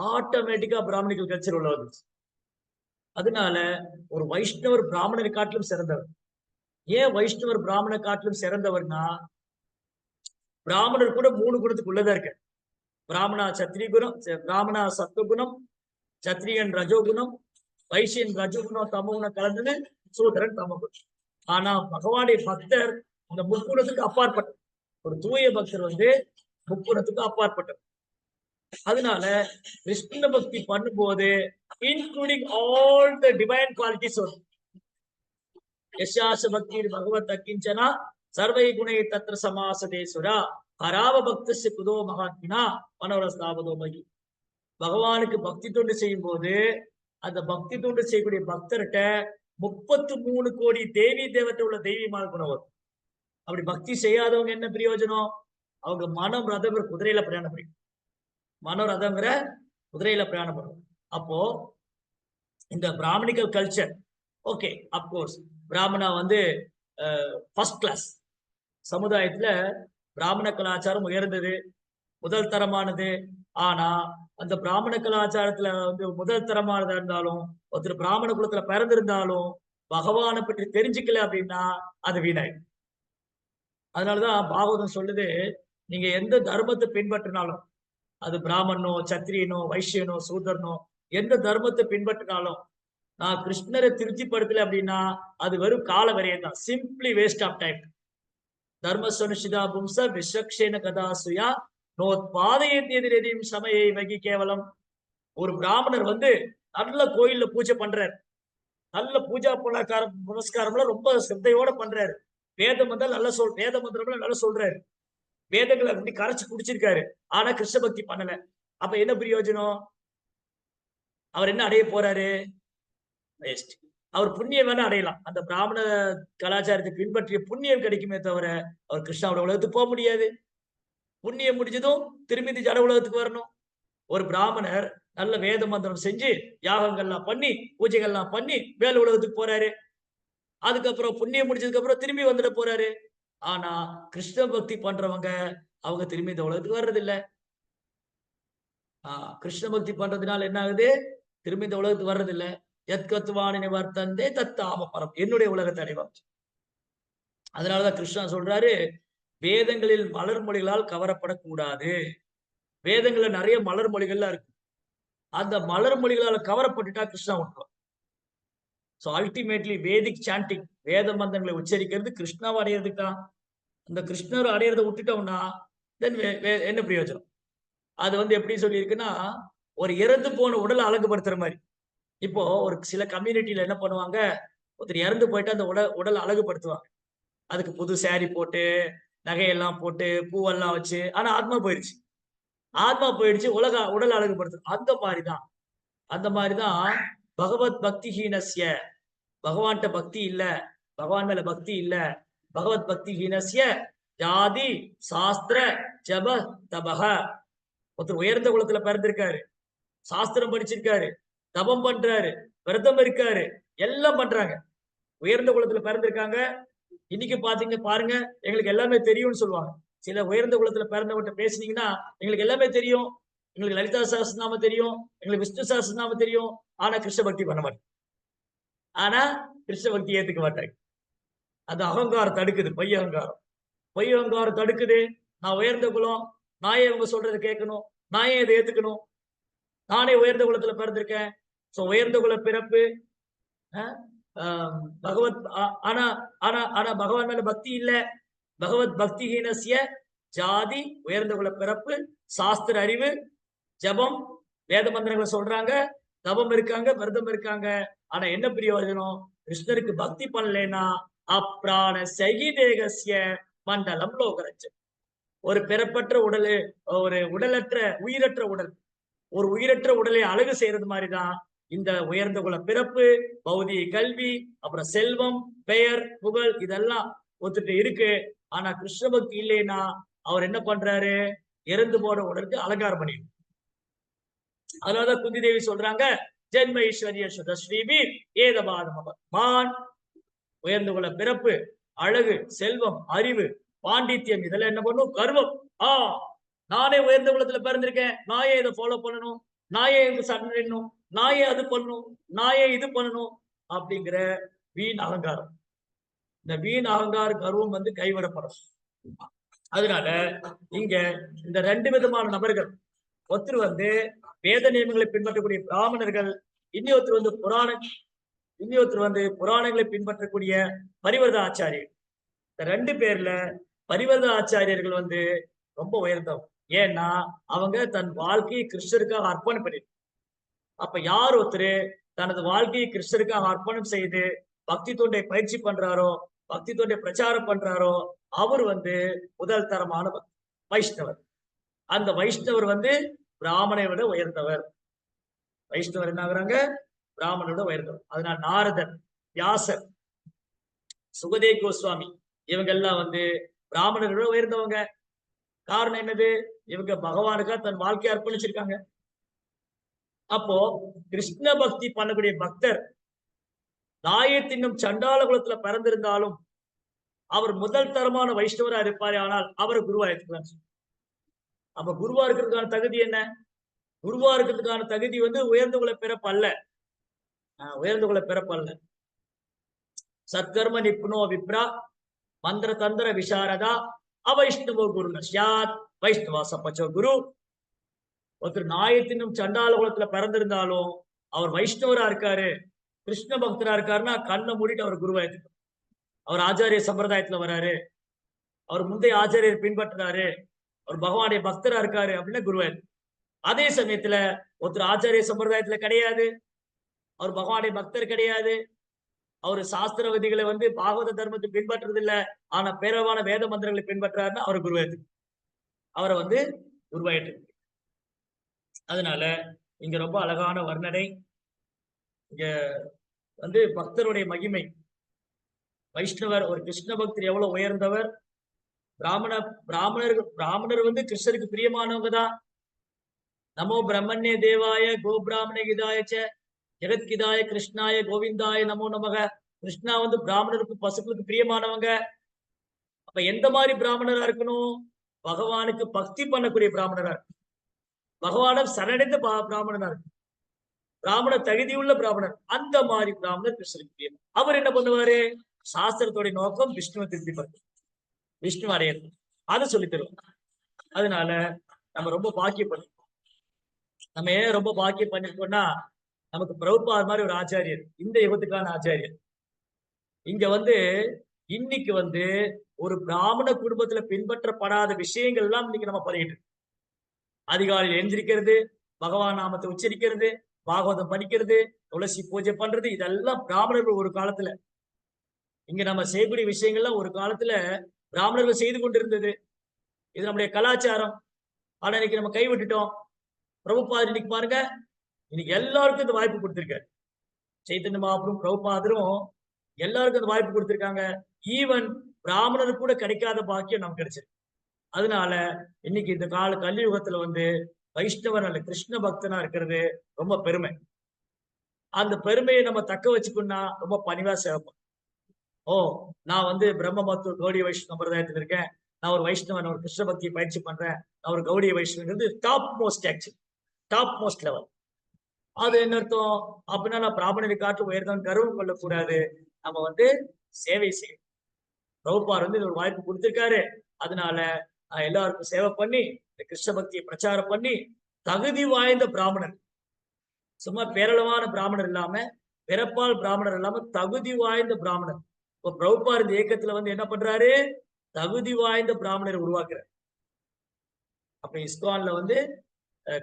ஆட்டோமேட்டிக்கா பிராமணிக்கல் கல்ச்சர் உள்ள வந்துச்சு. அதனால ஒரு வைஷ்ணவர் பிராமணரை காட்டிலும் சிறந்தவர். ஏன் வைஷ்ணவர் பிராமண காட்டிலும் சிறந்தவர்னா, பிராமணர் கூட 3 குணத்துக்குள்ளதான் இருக்க. பிராமணா சத்திரிய குணம், பிராமணா சத்துவகுணம், சத்திரியன் ரஜோகுணம், வைசியன் ரஜோகுணம் தமோகுணம் கலந்தது சூத்திரன் தமகுணம். ஆனா பகவானுடைய பக்தர் அந்த முக்குணத்துக்கு அப்பாற்பட்ட ஒரு தூய பக்தர் முக்குணத்துக்கு அப்பாற்பட்டவர். அதனால கிருஷ்ண பக்தி பண்ணும்போது including all the divine qualities வரும். யசாச பக்தி பகவத் அக்கிஞ்சனா சர்வை குணை தத்ர சமாசதேஸ்வரா ஹராவ பக்தஸ்ய குதோ மகாத்மினா மனோரஸ்தாவதோ மகி. பகவானுக்கு பக்தி தொண்டு செய்யும் போது அந்த பக்தி தொண்டு செய்யக்கூடிய பக்தர்கிட்ட 33 கோடி தேவி தேவத்தை உள்ள தெய்வீகமான குணம் வரும். அப்படி பக்தி செய்யாதவங்க என்ன பிரயோஜனம்? அவங்க மனம் ரதங்கிற குதிரையில பிரயாணம் பண்ணி, மனோரதங்கிற குதிரையில பிரயாணம் பண்ணும். அப்போ இந்த Brahmanical culture, okay, of course Brahmana first class. சமுதாயத்துல பிராமண கலாச்சாரம் உயர்ந்தது, முதல் தரமானது. ஆனா அந்த பிராமண கலாச்சாரத்துல முதல் தரமானதா இருந்தாலும், ஒருத்தர் பிராமண குலத்துல பிறந்திருந்தாலும் பகவானை பற்றி தெரிஞ்சுக்கல அப்படின்னா அது வீணாயிடும். அதனாலதான் பாகவதம் சொல்லுது, நீங்க எந்த தர்மத்தை பின்பற்றினாலும், அது பிராமணனோ சத்திரியனோ வைசியனோ சூதரனோ, எந்த தர்மத்தை பின்பற்றினாலும் நான் கிருஷ்ணரை திருப்திப்படுத்தல அப்படின்னா அது வெறும் கால விரயம் தான், சிம்பிளி வேஸ்ட் ஆஃப் டைம். தர்ம சுனிஷிதா பும்ச விஸ்வக்ஷேன கதாசுயா நோத்பாதையும் சமயை வகி கேவலம். ஒரு பிராமணர் நல்ல கோயில்ல பூஜை பண்றாரு, நல்ல பூஜா புனஸ்காரம்லாம் ரொம்ப சிரத்தையோட பண்றாரு, வேத மந்திரம்லாம் நல்லா சொல்றாரு, வேதங்களை அப்படி கரைச்சு குடிச்சிருக்காரு. ஆனா கிருஷ்ண பக்தி பண்ணல. அப்ப என்ன பிரயோஜனம்? அவர் என்ன அடைய போறாரு? வேஸ்ட். அவர் புண்ணியம் வேணா அடையலாம், அந்த பிராமண கலாச்சாரத்தை பின்பற்றிய புண்ணியம் கிடைக்குமே தவிர அவர் கிருஷ்ணாவோட உலகத்துக்கு போக முடியாது. புண்ணியம் முடிஞ்சதும் திரும்பி ஜட உலகத்துக்கு வரணும். ஒரு பிராமணர் நல்ல வேத மந்திரம் செஞ்சு யாகங்கள்லாம் பண்ணி பூஜைகள்லாம் பண்ணி வேலை உலகத்துக்கு போறாரு. அதுக்கப்புறம் புண்ணியம் முடிச்சதுக்கு அப்புறம் திரும்பி வந்துட போறாரு. ஆனா கிருஷ்ண பக்தி பண்றவங்க அவங்க திரும்பி இந்த உலகத்துக்கு வர்றது இல்ல. கிருஷ்ண பக்தி பண்றதுனால என்ன ஆகுது? திரும்பி இந்த உலகத்துக்கு வர்றது இல்ல. எத்கத்துவானி நிவர்த்தந்தே தத்தாம பரம், என்னுடைய உலகத்தை அடைவான். அதனாலதான் கிருஷ்ணா சொல்றாரு, வேதங்களில் மலர் மொழிகளால் கவரப்படக்கூடாது. வேதங்கள்ல நிறைய மலர் மொழிகள்லாம் இருக்கு, அந்த மலர் மொழிகளால கவரப்பட்டுட்டா கிருஷ்ணா விட்டுருவான். சோ அல்டிமேட்லி வேதிக் சாண்டிங், வேத மந்திரங்களை உச்சரிக்கிறது கிருஷ்ணாவை அடையிறதுக்கு தான். அந்த கிருஷ்ணரை அடையிறத விட்டுட்டோம்னா தென் என்ன பிரயோஜனம்? அது எப்படி சொல்லியிருக்குன்னா, ஒரு இறந்து போன உடலை அழகுபடுத்துற மாதிரி. இப்போ ஒரு சில கம்யூனிட்டியில என்ன பண்ணுவாங்க, ஒருத்தர் இறந்து போயிட்டு அந்த உடல் அழகுபடுத்துவாங்க. அதுக்கு புது சாரி போட்டு நகையெல்லாம் போட்டு பூவெல்லாம் வச்சு, ஆனா ஆத்மா போயிடுச்சு. ஆத்மா போயிடுச்சு, உடல் அழகுபடுத்தும். அந்த மாதிரிதான் பகவத் பக்தி ஹீனஸ்ய, பகவான்கிட்ட பக்தி இல்ல, பகவான் மேல பக்தி இல்ல, பகவத் பக்தி ஹீனஸ்ய ஜாதி சாஸ்திர ஜப தபக. ஒருத்தர் உயர்ந்த குலத்துல பிறந்திருக்காரு, சாஸ்திரம் படிச்சிருக்காரு, தபம் பண்றாரு, விரதம் இருக்காரு, எல்லாம் பண்றாங்க, உயர்ந்த குலத்துல பிறந்திருக்காங்க. இன்னைக்கு பாருங்க எங்களுக்கு எல்லாமே தெரியும்னு சொல்லுவாங்க. சில உயர்ந்த குலத்துல பிறந்தவர்கிட்ட பேசுனீங்கன்னா எங்களுக்கு எல்லாமே தெரியும், எங்களுக்கு லலிதா சஹஸ்ரநாம தெரியும், எங்களுக்கு விஷ்ணு சஹஸ்ரநாம தெரியும், ஆனா கிருஷ்ண பக்தி பண்ண மாட்டேன். ஆனா கிருஷ்ண பக்தி ஏத்துக்க மாட்டாங்க. அந்த அகங்காரம் தடுக்குது, பொய் அகங்காரம். பொய் அகங்காரம் தடுக்குது. நான் உயர்ந்த குலம், நான் ஏன் இவங்க சொல்றதை கேட்கணும், நான் ஏன் இதை ஏத்துக்கணும், நானே உயர்ந்த குலத்துல பிறந்திருக்கேன். சோ உயர்ந்த குல பிறப்பு, பகவத் ஆனா ஆனா ஆனா பகவான் மேல பக்தி இல்ல. பகவத் பக்திஹீனஸ்ய ஜாதி, உயர்ந்த குல பிறப்பு, சாஸ்திர அறிவு, ஜபம், வேத மந்திரங்களை சொல்றாங்க, தபம் இருக்காங்க, விரதம் இருக்காங்க. ஆனா என்ன பிரயோஜனம்? கிருஷ்ணருக்கு பக்தி பண்ணலைன்னா அப்ராண சகிதேகஸ்ய மண்டலம் லோகரட்சம். ஒரு பிறப்பற்ற உடலு, ஒரு உடலற்ற உயிரற்ற உடல், ஒரு உயிரற்ற உடலை அழகு செய்யறது மாதிரிதான் இந்த உயர்ந்த குல பிறப்பு, பௌதிக கல்வி, அப்புறம் செல்வம், பெயர், புகழ் இதெல்லாம் ஒத்துட்டு இருக்கு. ஆனா கிருஷ்ண பக்தி இல்லைன்னா அவர் என்ன பண்றாரு? இறந்து போற உடலுக்கு அலங்காரம் பண்ணிடும். அதனாலதான் குந்தி தேவி சொல்றாங்க, ஜென்ம ஐஸ்வர்ய சுதஸ்ரீபி ஏதபாதமான். உயர்ந்த குல பிறப்பு, அழகு, செல்வம், அறிவு, பாண்டித்யம் இதெல்லாம் என்ன பண்ணும்? கர்வம். நானே உயர்ந்த குலத்துல பிறந்திருக்கேன், நான் ஏன் இதை ஃபாலோ பண்ணணும், நான் ஏன் இது சண்டணும், நான் ஏன் அது பண்ணணும், நான் ஏன் இது பண்ணணும் அப்படிங்கிற வீண் அகங்காரம். இந்த வீண் அகங்கார கர்வம் வந்து கைவிடப்படும். அதனால இங்க இந்த 2 விதமான நபர்கள், ஒருத்தர் வந்து வேத நியமங்களை பின்பற்றக்கூடிய பிராமணர்கள், இன்னொருத்தர் வந்து புராணங்களை பின்பற்றக்கூடிய பரிவர்த ஆச்சாரியர். இந்த 2 பேர்ல பரிவர்த ஆச்சாரியர்கள் வந்து ரொம்ப உயர்ந்தவங்க. ஏன்னா அவங்க தன் வாழ்க்கையை கிருஷ்ணருக்காக அர்ப்பணம் பண்ணிரு. அப்ப யார் ஒருத்தர் தனது வாழ்க்கையை கிருஷ்ணருக்காக அர்ப்பணம் செய்து பக்தி தொண்டை பயிற்சி பண்றாரோ, பக்தி தொண்டை பிரச்சாரம் பண்றாரோ, அவர் வந்து முதல் தரமான வைஷ்ணவர். அந்த வைஷ்ணவர் வந்து பிராமணனை விட உயர்ந்தவர். வைஷ்ணவர் என்ன ஆகுறாங்க? பிராமணனை விட உயர்ந்தவர். அதனால நாரதர், வியாசர், சுகதேவ் கோஸ்வாமி இவங்க எல்லாம் வந்து பிராமணரை விட உயர்ந்தவங்க. காரணம் என்னது? இவங்க பகவானுக்கா தன் வாழ்க்கையை அர்ப்பணிச்சிருக்காங்க. அப்போ கிருஷ்ண பக்தி பண்ணக்கூடிய பக்தர் நாயத்தின்னும் சண்டால குலத்துல பிறந்திருந்தாலும் அவர் முதல் தரமான வைஷ்ணவரா இருப்பாரே, ஆனால் அவர் குருவா எடுத்துக்கலாம். அப்ப குருவா இருக்கிறதுக்கான தகுதி என்ன? குருவா இருக்கிறதுக்கான தகுதி வந்து உயர்ந்த குல பிறப்பு அல்ல. உயர்ந்த குல பிறப்பு அல்ல. சத்கர்ம நிப்புணோ விப்ரா மந்திர தந்திர விசாரதா அவைஷ்ணவோ குரு நஷ்யாத் வைஷ்ணவா சப்பச்சோ குரு. ஒருத்தர் நாயத்தினும் சண்டால குலத்துல பிறந்திருந்தாலும் அவர் வைஷ்ணவரா இருக்காரு, கிருஷ்ண பக்தரா இருக்காருன்னா கண்ணை மூடிட்டு அவர் குருவா எடுத்துக்கணும். அவர் ஆச்சாரிய சம்பிரதாயத்துல வராரு, அவர் முந்தைய ஆச்சாரியர் பின்பற்றுறாரு, அவர் பகவானுடைய பக்தரா இருக்காரு அப்படின்னா குருவா இருக்கு. அதே சமயத்துல ஒருத்தர் ஆச்சாரிய சம்பிரதாயத்துல கிடையாது, அவர் பகவானுடைய பக்தர் கிடையாது, அவர் சாஸ்திர விதிகளை வந்து பாகவத தர்மத்தை பின்பற்றுறது இல்ல, ஆனா பேரவான வேத மந்திரங்களை பின்பற்றாருன்னா அவர் குருவாயிட்டு, அவரை வந்து குருவாயிட்டு. அதனால இங்க ரொம்ப அழகான வர்ணனை. இங்க வந்து பக்தருடைய மகிமை, வைஷ்ணவர் ஒரு கிருஷ்ண பக்தர் எவ்வளவு உயர்ந்தவர். பிராமணர் வந்து கிருஷ்ணருக்கு பிரியமானவங்க தான். நமோ பிரம்மண்ய தேவாய கோ பிராமண கிதாயச்ச ஜெகத்கிதாய கிருஷ்ணாய கோவிந்தாய நமோ நமக. கிருஷ்ணா வந்து பிராமணருக்கு பசுக்களுக்கு பிரியமானவங்க. அப்ப எந்த மாதிரி பிராமணரா இருக்கணும்? பகவானுக்கு பக்தி பண்ணக்கூடிய பிராமணரா இருக்கு, பகவான சரணடைந்த பிராமணனா இருக்கு, பிராமண தகுதியுள்ள பிராமணர். அந்த மாதிரி பிராமணர் கிருஷ்ணருக்கு பிரியம். அவர் என்ன பண்ணுவாரு? சாஸ்திரத்தோடைய நோக்கம் விஷ்ணுவை திருப்தி பண்ணும், விஷ்ணு அடையது, அதை சொல்லி தருவோம். அதனால நம்ம ரொம்ப பாக்கியம் பண்ணிருக்கோம். நம்ம ஏன் ரொம்ப பாக்கியம் பண்ணிருக்கோம்னா, நமக்கு பிரபுபாத் மாதிரி ஒரு ஆச்சாரியர், இந்த யுகத்துக்கான ஆச்சாரியர். இங்க வந்து இன்னைக்கு வந்து ஒரு பிராமண குடும்பத்துல பின்பற்றப்படாத விஷயங்கள் எல்லாம் இன்னைக்கு நம்ம பண்ணிட்டு, அதிகாலையில் எழுந்திருக்கிறது, பகவான் நாமத்தை உச்சரிக்கிறது, பாகவதம் படிக்கிறது, துளசி பூஜை பண்றது, இதெல்லாம் பிராமணர்கள் ஒரு காலத்துல, இங்க நம்ம செய்யக்கூடிய விஷயங்கள்லாம் ஒரு காலத்துல பிராமணர்கள் செய்து கொண்டிருந்தது. இது நம்முடைய கலாச்சாரம். ஆனா இன்னைக்கு நம்ம கைவிட்டுட்டோம். பிரபுபாதர் இன்னைக்கு பாருங்க, இன்னைக்கு எல்லாருக்கும் இந்த வாய்ப்பு கொடுத்திருக்காரு. சைத்தன்ய மகாபிரபு, பிரபுபாதரும் எல்லாருக்கும் இந்த வாய்ப்பு கொடுத்திருக்காங்க. ஈவன் பிராமணருக்கு கூட கிடைக்காத பாக்கியம் நமக்கு கிடைச்சிருக்கு. அதனால இன்னைக்கு இந்த கலியுகத்துல வந்து வைஷ்ணவர் அல்ல கிருஷ்ண பக்தனா இருக்கிறது ரொம்ப பெருமை. அந்த பெருமையை நம்ம தக்க வச்சுக்கணும்னா ரொம்ப பணிவா சேவைப்போம். நான் வந்து பிரம்ம மத்து கௌடி வைஷ்ணவ சம்பிரதாயத்தில் இருக்கேன், நான் ஒரு வைஷ்ணவன், ஒரு கிருஷ்ண பக்தியை பயிற்சி பண்றேன், நான் ஒரு கௌடிய வைஷ்ணவங்கிறது topmost actually, topmost level. அது என்ன அர்த்தம்? அப்படின்னா நான் பிராமணரை காற்று உயர்தான் கர்வம் கொள்ளக்கூடாது, நம்ம வந்து சேவை செய்யணும். பிரபுபார் வந்து ஒரு வாய்ப்பு கொடுத்திருக்காரு, அதனால நான் எல்லாருக்கும் சேவை பண்ணி இந்த கிருஷ்ண பக்தியை பிரச்சாரம் பண்ணி தகுதி வாய்ந்த பிராமணர், சும்மா பேரளவான பிராமணர் இல்லாம, பிறப்பால் பிராமணர் இல்லாம தகுதி வாய்ந்த பிராமணர். இப்போ பிரபுபார் இந்த இயக்கத்துல வந்து என்ன பண்றாரு? தகுதி வாய்ந்த பிராமணரை உருவாக்குறார். அப்ப இஸ்கான்ல வந்து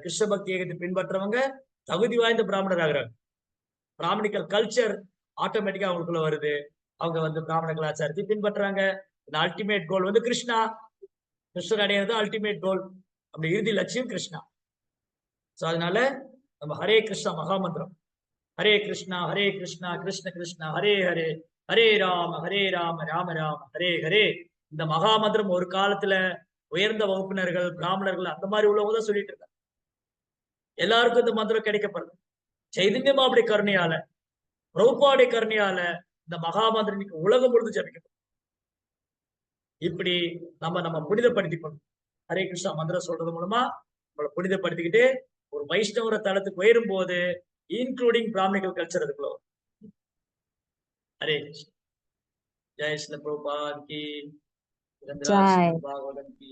கிருஷ்ண பக்தி இயக்கத்தை பின்பற்றவங்க தகுதி வாய்ந்த பிராமணர் ஆகிறாங்க. பிராமணிக்கல் கல்ச்சர் ஆட்டோமேட்டிக்கா அவங்களுக்குள்ள வருது. அவங்க வந்து பிராமண கலாச்சாரத்தை பின்பற்றுறாங்க. இந்த அல்டிமேட் கோல் வந்து கிருஷ்ணா, கிருஷ்ணர் அடையிறது அல்டிமேட் கோல். அப்படி இறுதி லட்சியம் கிருஷ்ணா. சோ அதனால நம்ம ஹரே கிருஷ்ணா மகாமந்திரம், ஹரே கிருஷ்ணா கிருஷ்ண கிருஷ்ணா ஹரே ஹரே, ஹரே ராம ராம ராம ஹரே ஹரே. இந்த மகாமந்திரம் ஒரு காலத்துல உயர்ந்த வகுப்பினர்கள், பிராமணர்கள் அந்த மாதிரி உள்ளவங்க தான் சொல்லிட்டு இருக்காங்க. எல்லாருக்கும் இந்த மந்திரம் கிடைக்கப்படுது. சைதன்ய மாபுடைய கருணையால, பிரபுபாவுடைய கருணையால இந்த மகாமந்திரம் இன்னைக்கு உலகம் முழுது ஜபிக்கப்படும். இப்படி நம்ம புனிதப்படுத்திக்கணும். ஹரே கிருஷ்ணா மந்திரம் சொல்றது மூலமா நம்மளை புனிதப்படுத்திக்கிட்டு ஒரு வைஷ்ணவர தளத்துக்கு உயரும் போது இன்க்ளூடிங் பிராமணிக்கல் கல்ச்சர் அதுக்குள்ள வரும். ஹரே கிருஷ்ணா. ஜெய் ஸ்ரீல பிரபுபாத் கி, பாகவதம் கி.